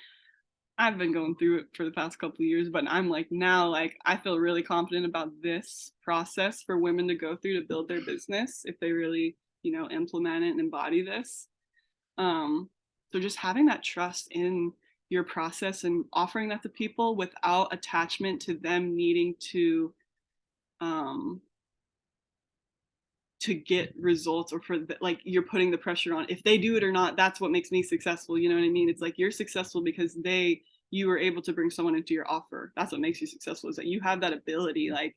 I've been going through it for the past couple of years, but I'm like, now, like, I feel really confident about this process for women to go through to build their business if they really, you know, implement it and embody this. So just having that trust in your process and offering that to people without attachment to them needing to get results, or for like you're putting the pressure on, if they do it or not, that's what makes me successful. You know what I mean? It's like, you're successful because you were able to bring someone into your offer. That's what makes you successful, is that you have that ability. Like,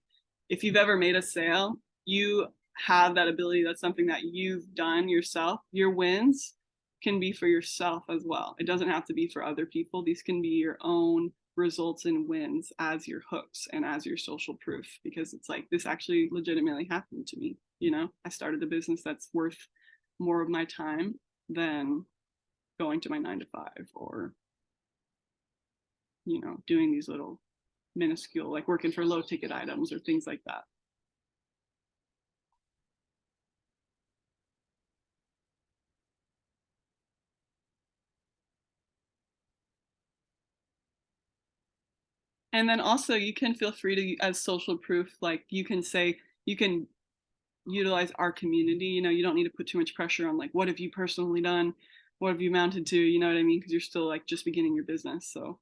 if you've ever made a sale, you have that ability. That's something that you've done yourself. Your wins can be for yourself as well. It doesn't have to be for other people. These can be your own results in wins as your hooks and as your social proof, because it's like, this actually legitimately happened to me. You know, I started a business that's worth more of my time than going to my 9 to 5 or, you know, doing these little minuscule, like working for low ticket items or things like that. And then also you can feel free to, as social proof, like you can say, you can utilize our community. You know, you don't need to put too much pressure on like, what have you personally done? What have you mounted to? You know what I mean? Because you're still like just beginning your business. So,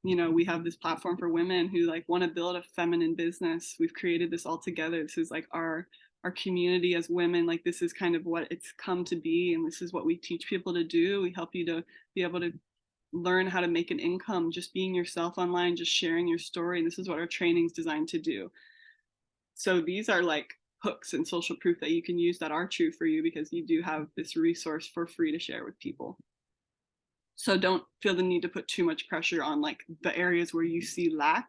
you know, we have this platform for women who like want to build a feminine business. We've created this all together. This is like our community as women. Like, this is kind of what it's come to be, and this is what we teach people to do. We help you to be able to learn how to make an income just being yourself online, just sharing your story. And this is what our training is designed to do. So these are like hooks and social proof that you can use that are true for you, because you do have this resource for free to share with people. So don't feel the need to put too much pressure on like the areas where you see lack.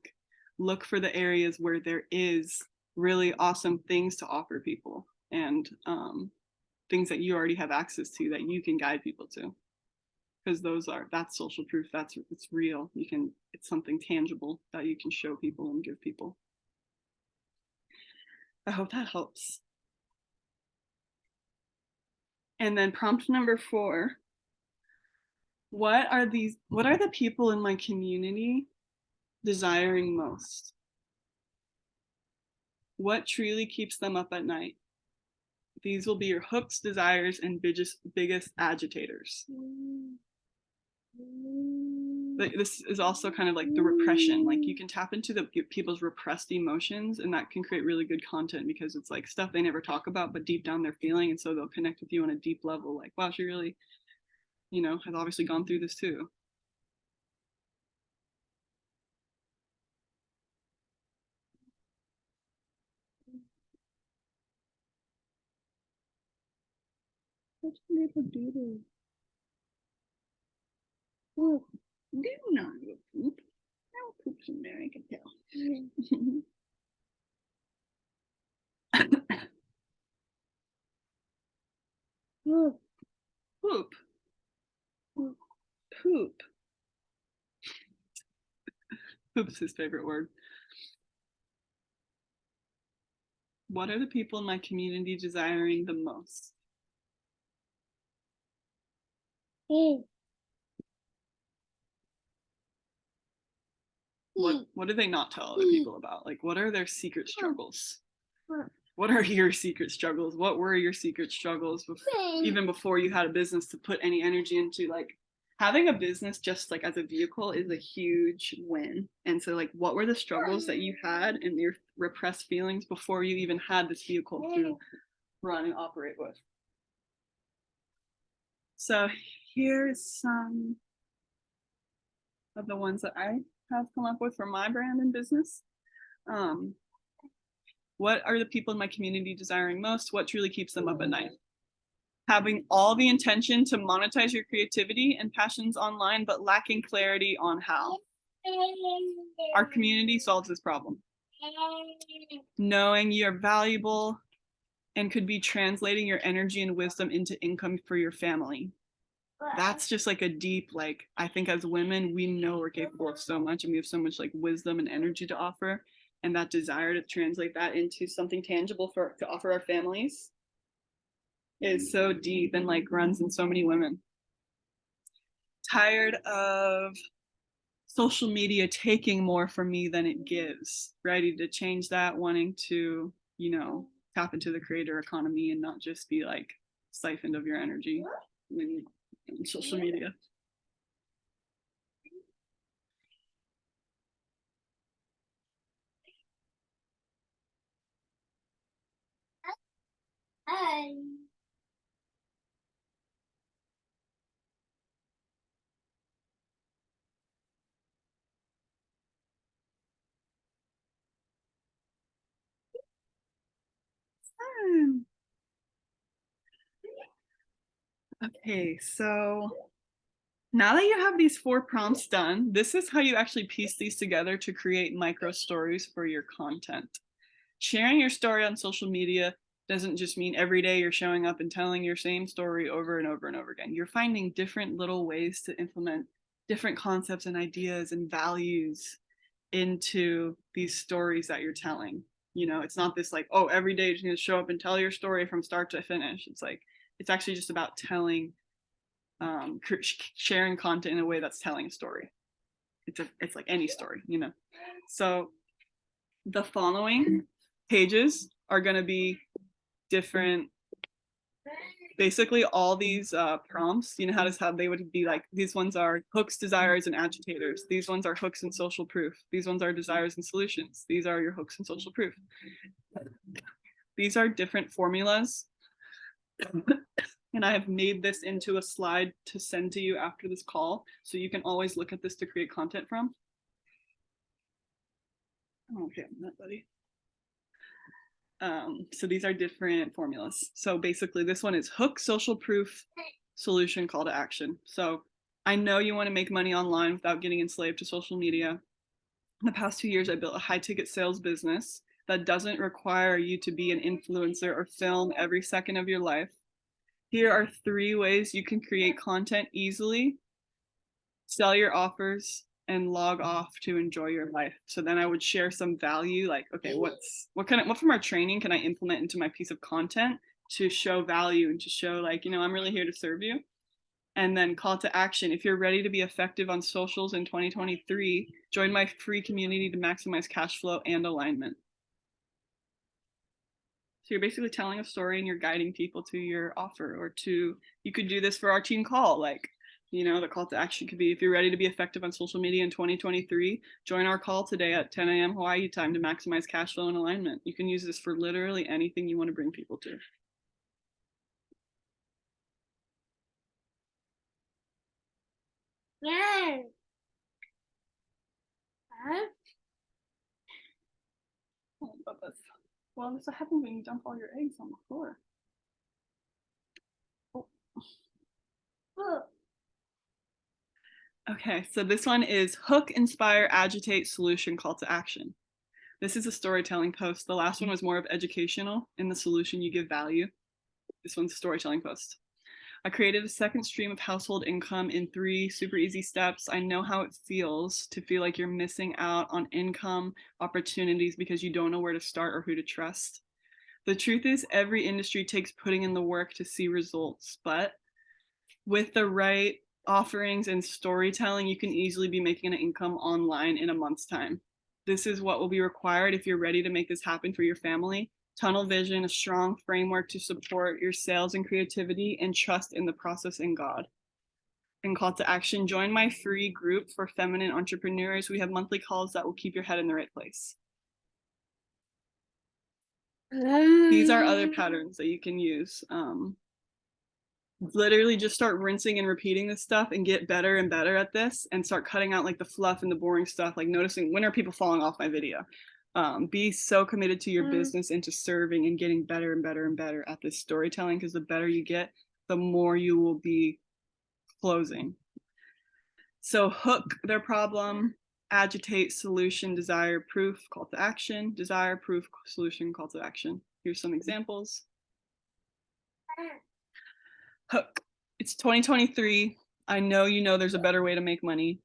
Look for the areas where there is really awesome things to offer people, and things that you already have access to that you can guide people to, because that's social proof. It's real. It's something tangible that you can show people and give people. I hope that helps. And then prompt number 4. What are the people in my community desiring most? What truly keeps them up at night? These will be your hooks, desires, and biggest agitators. This is also kind of like the repression. Like, you can tap into the people's repressed emotions, and that can create really good content, because it's like stuff they never talk about, but deep down they're feeling. And so they'll connect with you on a deep level. Like, wow, she really, you know, has obviously gone through this too. Such a little doodle. Oh, do not poop. No poops in there, I can tell. Poop. Poop. Poop's his favorite word. What are the people in my community desiring the most? What do they not tell other people about? Like, what are their secret struggles? What are your secret struggles? What were your secret struggles even before you had a business to put any energy into? Like, having a business just like as a vehicle is a huge win. And so like, what were the struggles that you had and your repressed feelings before you even had this vehicle to run and operate with? So here's some of the ones that I have come up with for my brand and business. What are the people in my community desiring most? What truly keeps them up at night? Having all the intention to monetize your creativity and passions online, but lacking clarity on how. Our community solves this problem. Knowing you're valuable and could be translating your energy and wisdom into income for your family. That's just like a deep, like, I think as women, we know we're capable of so much, and we have so much like wisdom and energy to offer. And that desire to translate that into something tangible to offer our families is so deep and like runs in so many women. Tired of social media taking more from me than it gives. Ready to change that, wanting to, you know, tap into the creator economy and not just be like siphoned of your energy when on social media. Hi. Okay, so Now that you have these 4 prompts done, this is how you actually piece these together to create micro stories for your content. Sharing your story on social media doesn't just mean every day you're showing up and telling your same story over and over and over again. You're finding different little ways to implement different concepts and ideas and values into these stories that you're telling. You know, it's not this like, oh, every day you're just going to show up and tell your story from start to finish. It's like, it's actually just about telling, sharing content in a way that's telling a story. It's like any story, you know. So the following pages are going to be different. Basically, all these prompts, you know how they would be like, these ones are hooks, desires, and agitators. These ones are hooks and social proof. These ones are desires and solutions. These are your hooks and social proof. These are different formulas. And I have made this into a slide to send to you after this call, so you can always look at this to create content from. Okay, I'm not buddy. So these are different formulas. So basically this one is hook, social proof, solution, call to action. So I know you want to make money online without getting enslaved to social media. In the past 2 years, I built a high ticket sales business that doesn't require you to be an influencer or film every second of your life. Here are 3 ways you can create content easily, sell your offers, and log off to enjoy your life. So then I would share some value, like, okay, what from our training can I implement into my piece of content to show value and to show like, you know, I'm really here to serve you. And then call to action. If you're ready to be effective on socials in 2023, join my free community to maximize cash flow and alignment. So you're basically telling a story and you're guiding people to your offer, or to, you could do this for our team call, like, you know, the call to action could be, if you're ready to be effective on social media in 2023, join our call today at 10 a.m. Hawaii time to maximize cash flow and alignment. You can use this for literally anything you want to bring people to. Yeah. Oh, about this. Well, this is what happens when you dump all your eggs on the floor. Oh. Okay, so this one is hook, inspire, agitate, solution, call to action. This is a storytelling post. The last one was more of educational. In the solution, you give value. This one's a storytelling post. I created a second stream of household income in 3 super easy steps. I know how it feels to feel like you're missing out on income opportunities because you don't know where to start or who to trust. The truth is, every industry takes putting in the work to see results, but with the right offerings and storytelling, you can easily be making an income online in a month's time. This is what will be required if you're ready to make this happen for your family. Tunnel vision, a strong framework to support your sales and creativity, and trust in the process in God. And call to action, join my free group for feminine entrepreneurs. We have monthly calls that will keep your head in the right place. These are other patterns that you can use. Literally just start rinsing and repeating this stuff and get better and better at this, and start cutting out like the fluff and the boring stuff, like noticing when are people falling off my video. Be so committed to your business and to serving and getting better and better and better at this storytelling, because the better you get, the more you will be closing. So hook, their problem, agitate, solution, desire, proof, call to action, desire, proof, solution, call to action. Here's some examples. Hook, it's 2023. I know you know there's a better way to make money.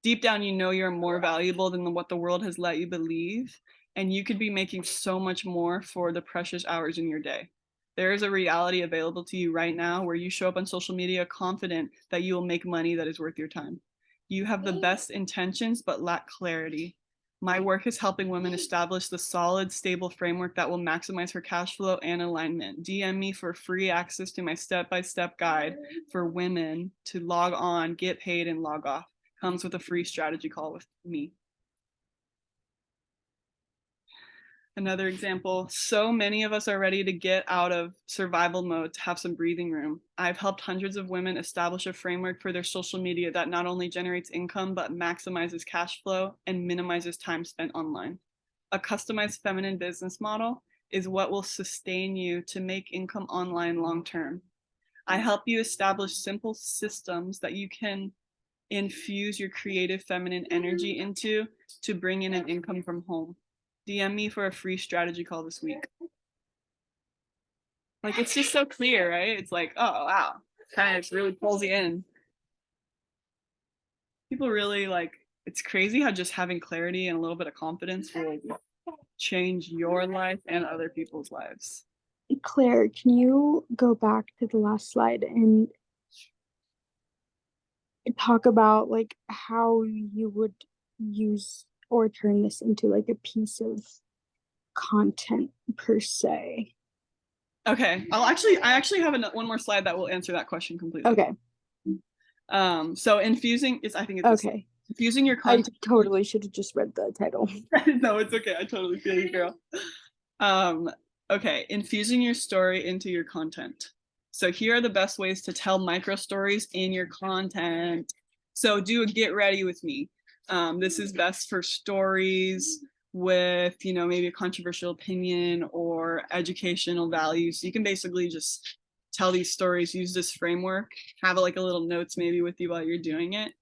Deep down, you know you're more valuable than what the world has let you believe, and you could be making so much more for the precious hours in your day. There is a reality available to you right now where you show up on social media confident that you will make money that is worth your time. You have the best intentions but lack clarity. My work is helping women establish the solid, stable framework that will maximize her cash flow and alignment. DM me for free access to my step-by-step guide for women to log on, get paid, and log off. Comes with a free strategy call with me. Another example, so many of us are ready to get out of survival mode to have some breathing room. I've helped hundreds of women establish a framework for their social media that not only generates income, but maximizes cash flow and minimizes time spent online. A customized feminine business model is what will sustain you to make income online long term. I help you establish simple systems that you can infuse your creative feminine energy into to bring in an income from home. DM me for a free strategy call this week. Like, it's just so clear, right? It's like, oh, wow. Kind of really pulls you in. People really like, it's crazy how just having clarity and a little bit of confidence will change your life and other people's lives. Claire, can you go back to the last slide and talk about like how you would use or turn this into like a piece of content per se? Okay, I actually have one more slide that will answer that question completely. Okay. So infusing is, I think it's Okay. infusing your I content. totally should have just read the title. No, it's okay. I totally feel you, girl. Okay, infusing your story into your content. So here are the best ways to tell micro stories in your content. So do a get ready with me. This is best for stories with, you know, maybe a controversial opinion or educational values. So you can basically just tell these stories, use this framework, have like a little notes maybe with you while you're doing it.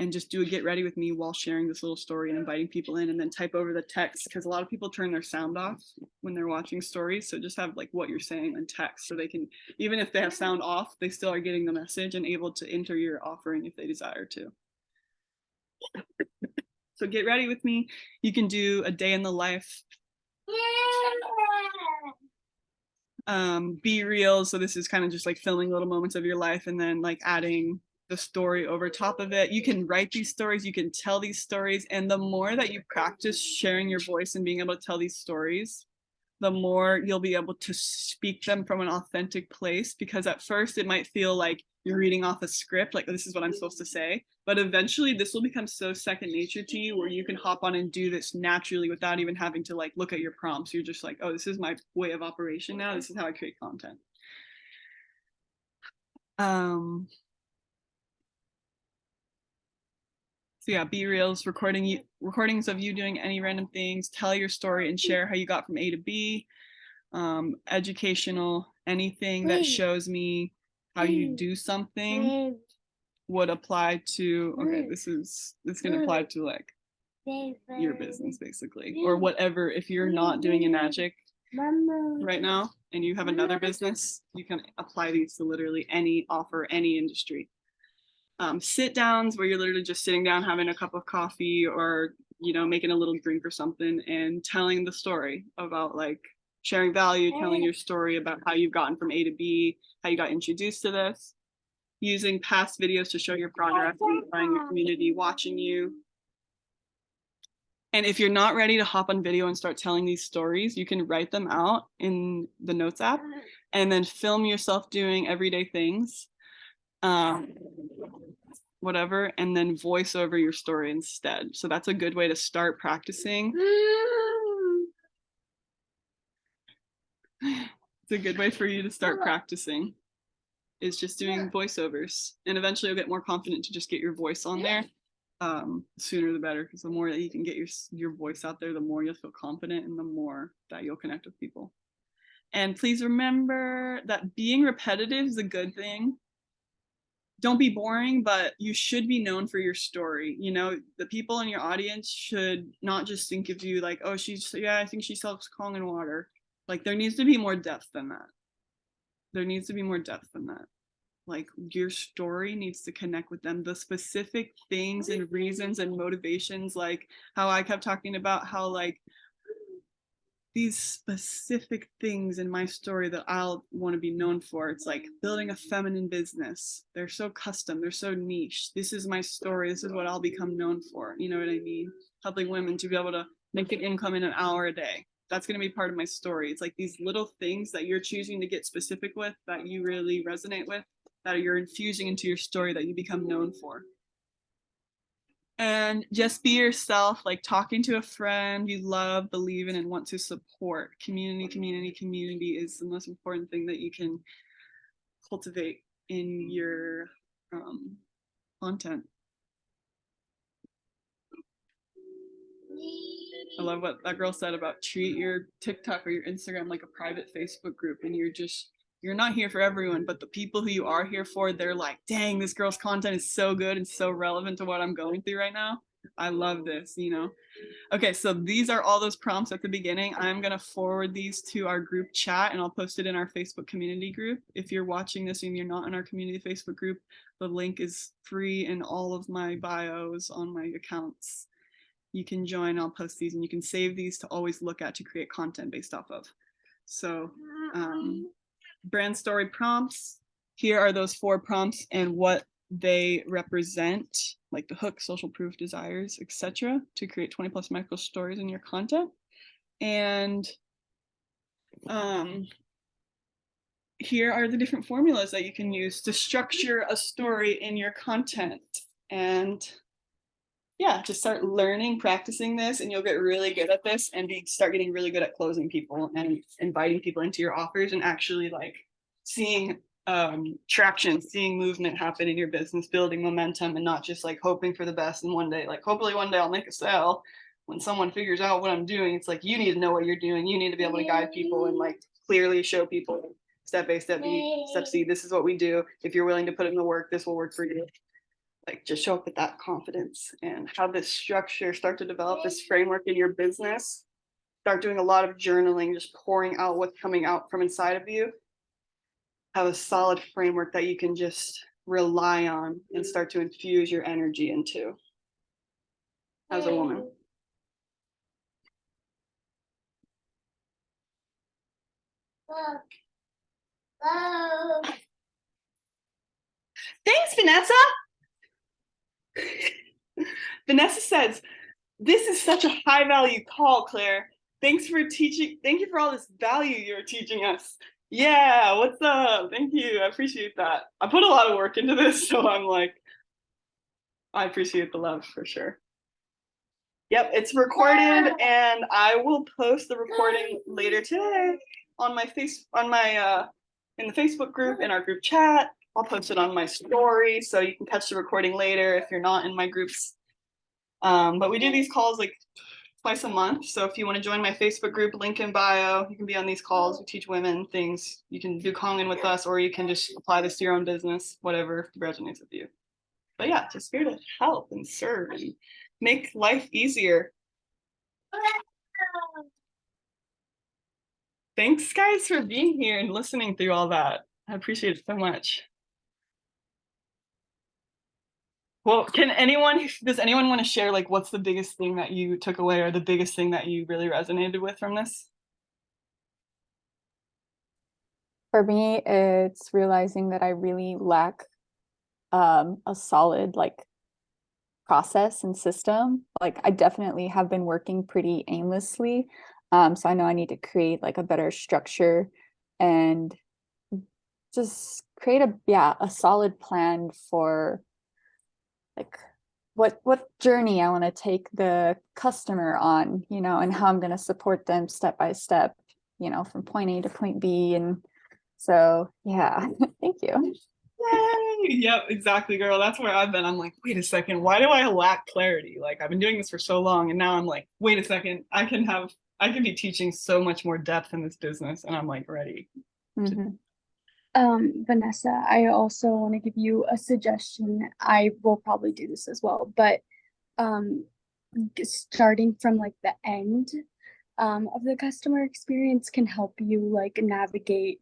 And just do a get ready with me while sharing this little story and inviting people in, and then type over the text, because a lot of people turn their sound off when they're watching stories. So just have like what you're saying in text so they can, even if they have sound off, they still are getting the message and able to enter your offering if they desire to. So get ready with me. You can do a day in the life. Be real. So this is kind of just like filming little moments of your life and then like adding the story over top of it. You can write these stories, you can tell these stories, and the more that you practice sharing your voice and being able to tell these stories, the more you'll be able to speak them from an authentic place. Because at first it might feel like you're reading off a script, like this is what I'm supposed to say, but eventually this will become so second nature to you where you can hop on and do this naturally without even having to like look at your prompts. You're just like, oh, this is my way of operation now. This is how I create content. So yeah, be reels, recordings of you doing any random things, tell your story and share how you got from A to B. Educational, anything that shows me how you do something would apply to, okay, this can apply to like your business basically, or whatever. If you're not doing a magic right now and you have another business, you can apply these to literally any offer, any industry. Sit downs where you're literally just sitting down having a cup of coffee or, you know, making a little drink or something and telling the story about like sharing value, telling your story about how you've gotten from A to B, how you got introduced to this, using past videos to show your progress, notifying your community watching you. And if you're not ready to hop on video and start telling these stories, you can write them out in the Notes app and then film yourself doing everyday things. Whatever, and then voice over your story instead. So that's a good way to start practicing. It's a good way for you to start practicing, is just doing voiceovers, and eventually you'll get more confident to just get your voice on there. Sooner the better, because the more that you can get your voice out there, the more you'll feel confident and the more that you'll connect with people. And please remember that being repetitive is a good thing. Don't be boring, but you should be known for your story. You know, the people in your audience should not just think of you like, oh, I think she sells Kangen water. Like, there needs to be more depth than that. There needs to be more depth than that. Like, your story needs to connect with them. The specific things and reasons and motivations, like how I kept talking about how like these specific things in my story that I'll want to be known for. It's like building a feminine business. They're so custom, they're so niche. This is my story. This is what I'll become known for. You know what I mean? Helping women to be able to make an income in an hour a day. That's going to be part of my story. It's like these little things that you're choosing to get specific with, that you really resonate with, that you're infusing into your story, that you become known for. And just be yourself, like talking to a friend you love, believe in, and want to support. Community is the most important thing that you can cultivate in your content. I love what that girl said about treat your TikTok or your Instagram like a private Facebook group, and you're just you're not here for everyone, but the people who you are here for, they're like, dang, this girl's content is so good and so relevant to what I'm going through right now. I love this, you know. Okay, so these are all those prompts at the beginning. I'm gonna forward these to our group chat and I'll post it in our Facebook community group. If you're watching this and you're not in our community Facebook group, the link is free in all of my bios on my accounts. You can join, I'll post these, and you can save these to always look at to create content based off of. So brand story prompts, here are those 4 prompts and what they represent, like the hook, social proof, desires, etc., to create 20+ micro stories in your content. And here are the different formulas that you can use to structure a story in your content. And yeah, just start learning, practicing this, and you'll get really good at this and start getting really good at closing people and inviting people into your offers and actually like seeing traction, seeing movement happen in your business, building momentum, and not just like hoping for the best. And one day, like hopefully one day I'll make a sale. When someone figures out what I'm doing, it's like, you need to know what you're doing. You need to be able to guide people and like clearly show people step A, step B, step C, this is what we do. If you're willing to put in the work, this will work for you. Like just show up with that confidence and have this structure, start to develop this framework in your business. Start doing a lot of journaling, just pouring out what's coming out from inside of you. Have a solid framework that you can just rely on and start to infuse your energy into as a woman. Thanks, Vanessa. Vanessa says, this is such a high value call, Claire. Thanks for teaching. Thank you for all this value you're teaching us. Yeah, what's up? Thank you. I appreciate that. I put a lot of work into this, so I'm like, I appreciate the love for sure. Yep, it's recorded and I will post the recording later today on my in the Facebook group, in our group chat. I'll post it on my story so you can catch the recording later if you're not in my groups. But we do these calls like twice a month. So if you want to join my Facebook group, link in bio, you can be on these calls. We teach women things. You can do Kongan with us, or you can just apply this to your own business, whatever resonates with you. But yeah, just here to help and serve and make life easier. Thanks guys for being here and listening through all that. I appreciate it so much. Well, does anyone want to share like what's the biggest thing that you took away or the biggest thing that you really resonated with from this? For me, it's realizing that I really lack a solid like process and system. Like I definitely have been working pretty aimlessly. So I know I need to create like a better structure and just create a solid plan for like what journey I want to take the customer on, you know, and how I'm going to support them step by step, you know, from point A to point B. And so, yeah, thank you. Yay! Yep, exactly, girl. That's where I've been. I'm like, wait a second, why do I lack clarity? Like I've been doing this for so long and now I'm like, wait a second, I can be teaching so much more depth in this business and I'm like ready. Mhm. Vanessa, I also want to give you a suggestion. I will probably do this as well, but starting from like the end of the customer experience can help you like navigate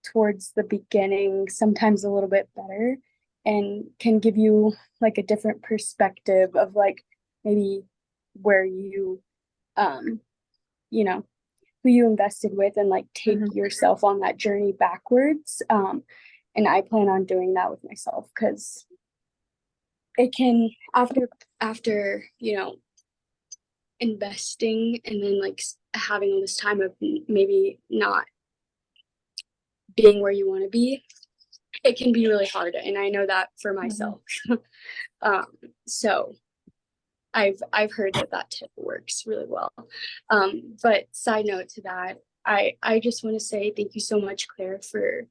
towards the beginning sometimes a little bit better, and can give you like a different perspective of like maybe where you you know, who you invested with, and like take yourself on that journey backwards. And I plan on doing that with myself because it can, after you know, investing and then like having all this time of maybe not being where you want to be, it can be really hard, and I know that for myself. So I've heard that tip works really well. But side note to that, I just want to say thank you so much, Claire, for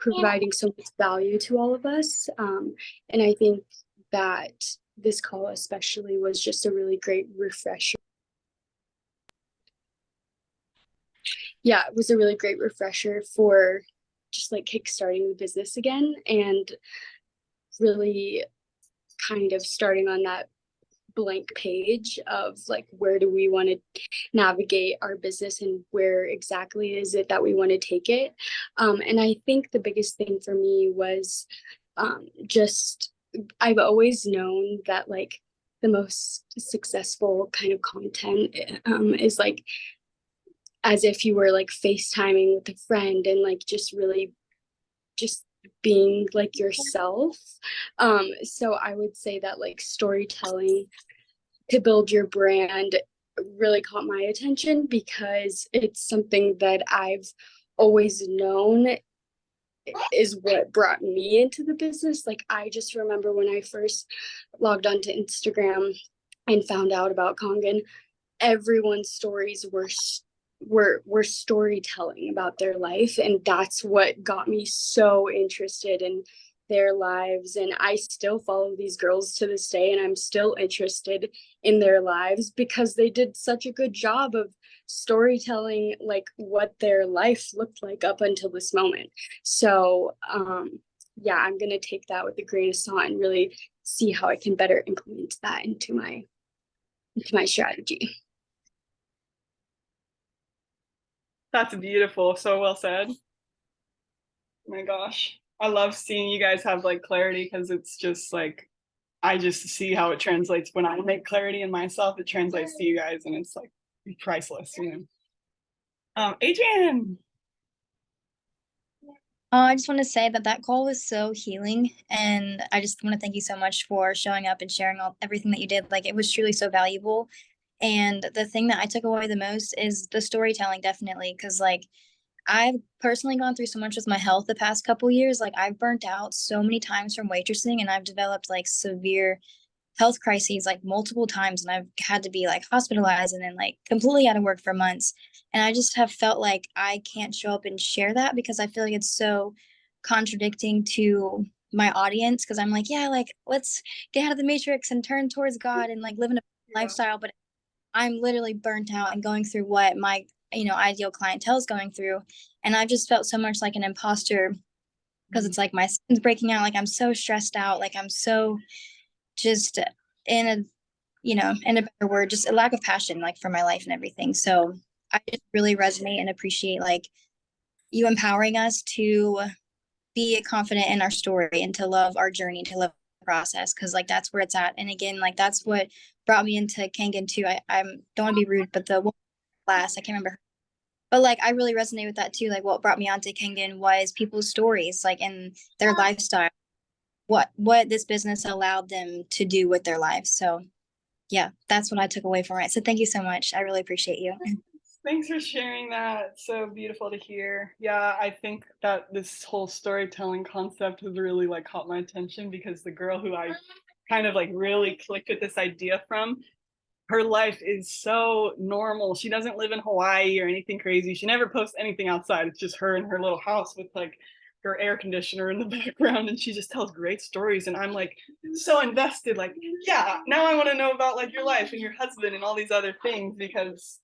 providing so much value to all of us. And I think that this call especially was just a really great refresher. Yeah, it was a really great refresher for just like kickstarting the business again and really kind of starting on that blank page of like where do we want to navigate our business and where exactly is it that we want to take it. And I think the biggest thing for me was just I've always known that like the most successful kind of content is like as if you were like FaceTiming with a friend and like just really just being like yourself. So I would say that like storytelling to build your brand really caught my attention because it's something that I've always known is what brought me into the business. Like I just remember when I first logged onto Instagram and found out about Kangen, everyone's stories were storytelling about their life, and that's what got me so interested in their lives. And I still follow these girls to this day, and I'm still interested in their lives because they did such a good job of storytelling like what their life looked like up until this moment. So yeah, I'm gonna take that with a grain of salt and really see how I can better implement that into my strategy. That's beautiful. So well said. Oh my gosh. I love seeing you guys have like clarity because it's just like I just see how it translates when I make clarity in myself. It translates to you guys and it's like priceless, you know. Adrian. I just want to say that that call was so healing, and I just want to thank you so much for showing up and sharing everything that you did. Like it was truly so valuable. And the thing that I took away the most is the storytelling, definitely, because like I've personally gone through so much with my health the past couple years. Like I've burnt out so many times from waitressing, and I've developed like severe health crises like multiple times, and I've had to be like hospitalized and then like completely out of work for months. And I just have felt like I can't show up and share that because I feel like it's so contradicting to my audience, because I'm like, yeah, like let's get out of the matrix and turn towards God and like live in a lifestyle, but I'm literally burnt out and going through what my ideal clientele is going through. And I've just felt so much like an imposter because it's like my skin's breaking out, like I'm so stressed out, like I'm so just in a in a better word, just a lack of passion like for my life and everything. So I just really resonate and appreciate like you empowering us to be confident in our story and to love our journey, to love the process, because like that's where it's at. And again, like that's what brought me into Kangen too. I'm don't want to be rude, but the class, I can't remember, but like I really resonate with that too. Like what brought me onto Kangen was people's stories, like in their lifestyle, what this business allowed them to do with their lives. So yeah, that's what I took away from it. So thank you so much. I really appreciate you. Thanks for sharing that. It's so beautiful to hear. Yeah, I think that this whole storytelling concept has really like caught my attention because the girl who I kind of like really clicked with this idea from, her life is so normal. She doesn't live in Hawaii or anything crazy. She never posts anything outside. It's just her in her little house with like her air conditioner in the background, and she just tells great stories. And I'm like so invested, like, yeah, now I want to know about like your life and your husband and all these other things, because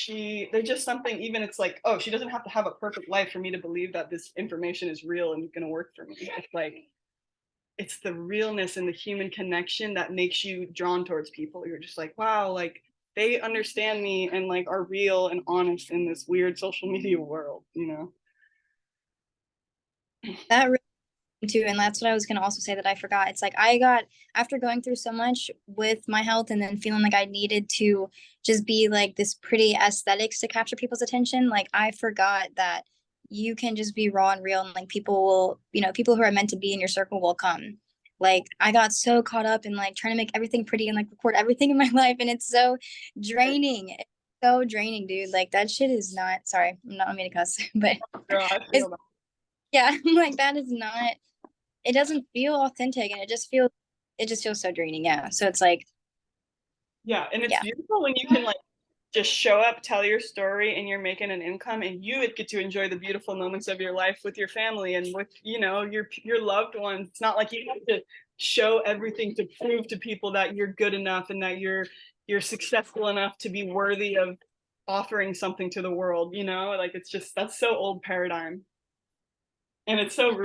there's just something, even it's like, oh, she doesn't have to have a perfect life for me to believe that this information is real and going to work for me. It's like it's the realness and the human connection that makes you drawn towards people. You're just like, wow, like they understand me and like are real and honest in this weird social media world, you know? That really too, and that's what I was going to also say that I forgot. It's like I got, after going through so much with my health and then feeling like I needed to just be like this pretty aesthetics to capture people's attention, like I forgot that you can just be raw and real, and like people will, people who are meant to be in your circle will come. Like I got so caught up in like trying to make everything pretty and like record everything in my life, and it's so draining. It's so draining, dude. Like that shit is not, sorry, I'm not mean to cuss, but Girl, I it's, feel that. yeah, I'm like that is not, it doesn't feel authentic, and it just feels so draining. Yeah. So it's like, Yeah, and it's yeah. beautiful when you can like just show up, tell your story, and you're making an income, and you would get to enjoy the beautiful moments of your life with your family and with your loved ones. It's not like you have to show everything to prove to people that you're good enough and that you're successful enough to be worthy of offering something to the world. Like it's just, that's so old paradigm. And it's so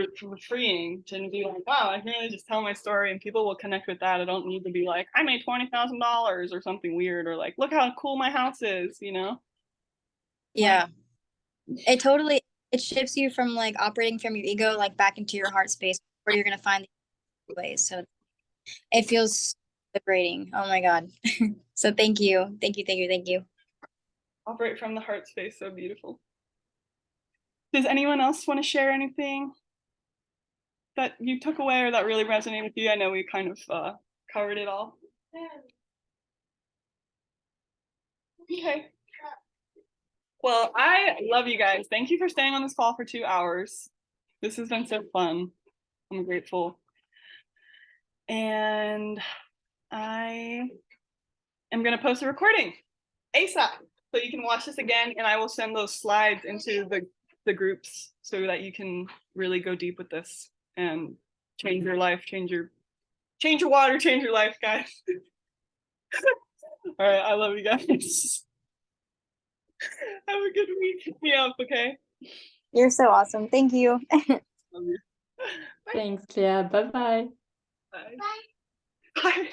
freeing to be like, wow, I can really just tell my story and people will connect with that. I don't need to be like, I made $20,000 or something weird, or like, look how cool my house is, you know? Yeah. It shifts you from like operating from your ego like back into your heart space where you're gonna find the ways. So it feels liberating. Oh my God. So thank you. Thank you, thank you, thank you. Operate from the heart space, so beautiful. Does anyone else want to share anything that you took away or that really resonated with you? I know we kind of covered it all. Okay. Well, I love you guys. Thank you for staying on this call for 2 hours. This has been so fun. I'm grateful. And I am going to post a recording ASAP so you can watch this again, and I will send those slides into the groups so that you can really go deep with this and change your life, change your water, change your life, guys. All right, I love you guys. Have a good week. Hit me up, okay? You're so awesome. Thank you. Love you. Bye. Thanks, Clea. Bye-bye. Bye. Bye.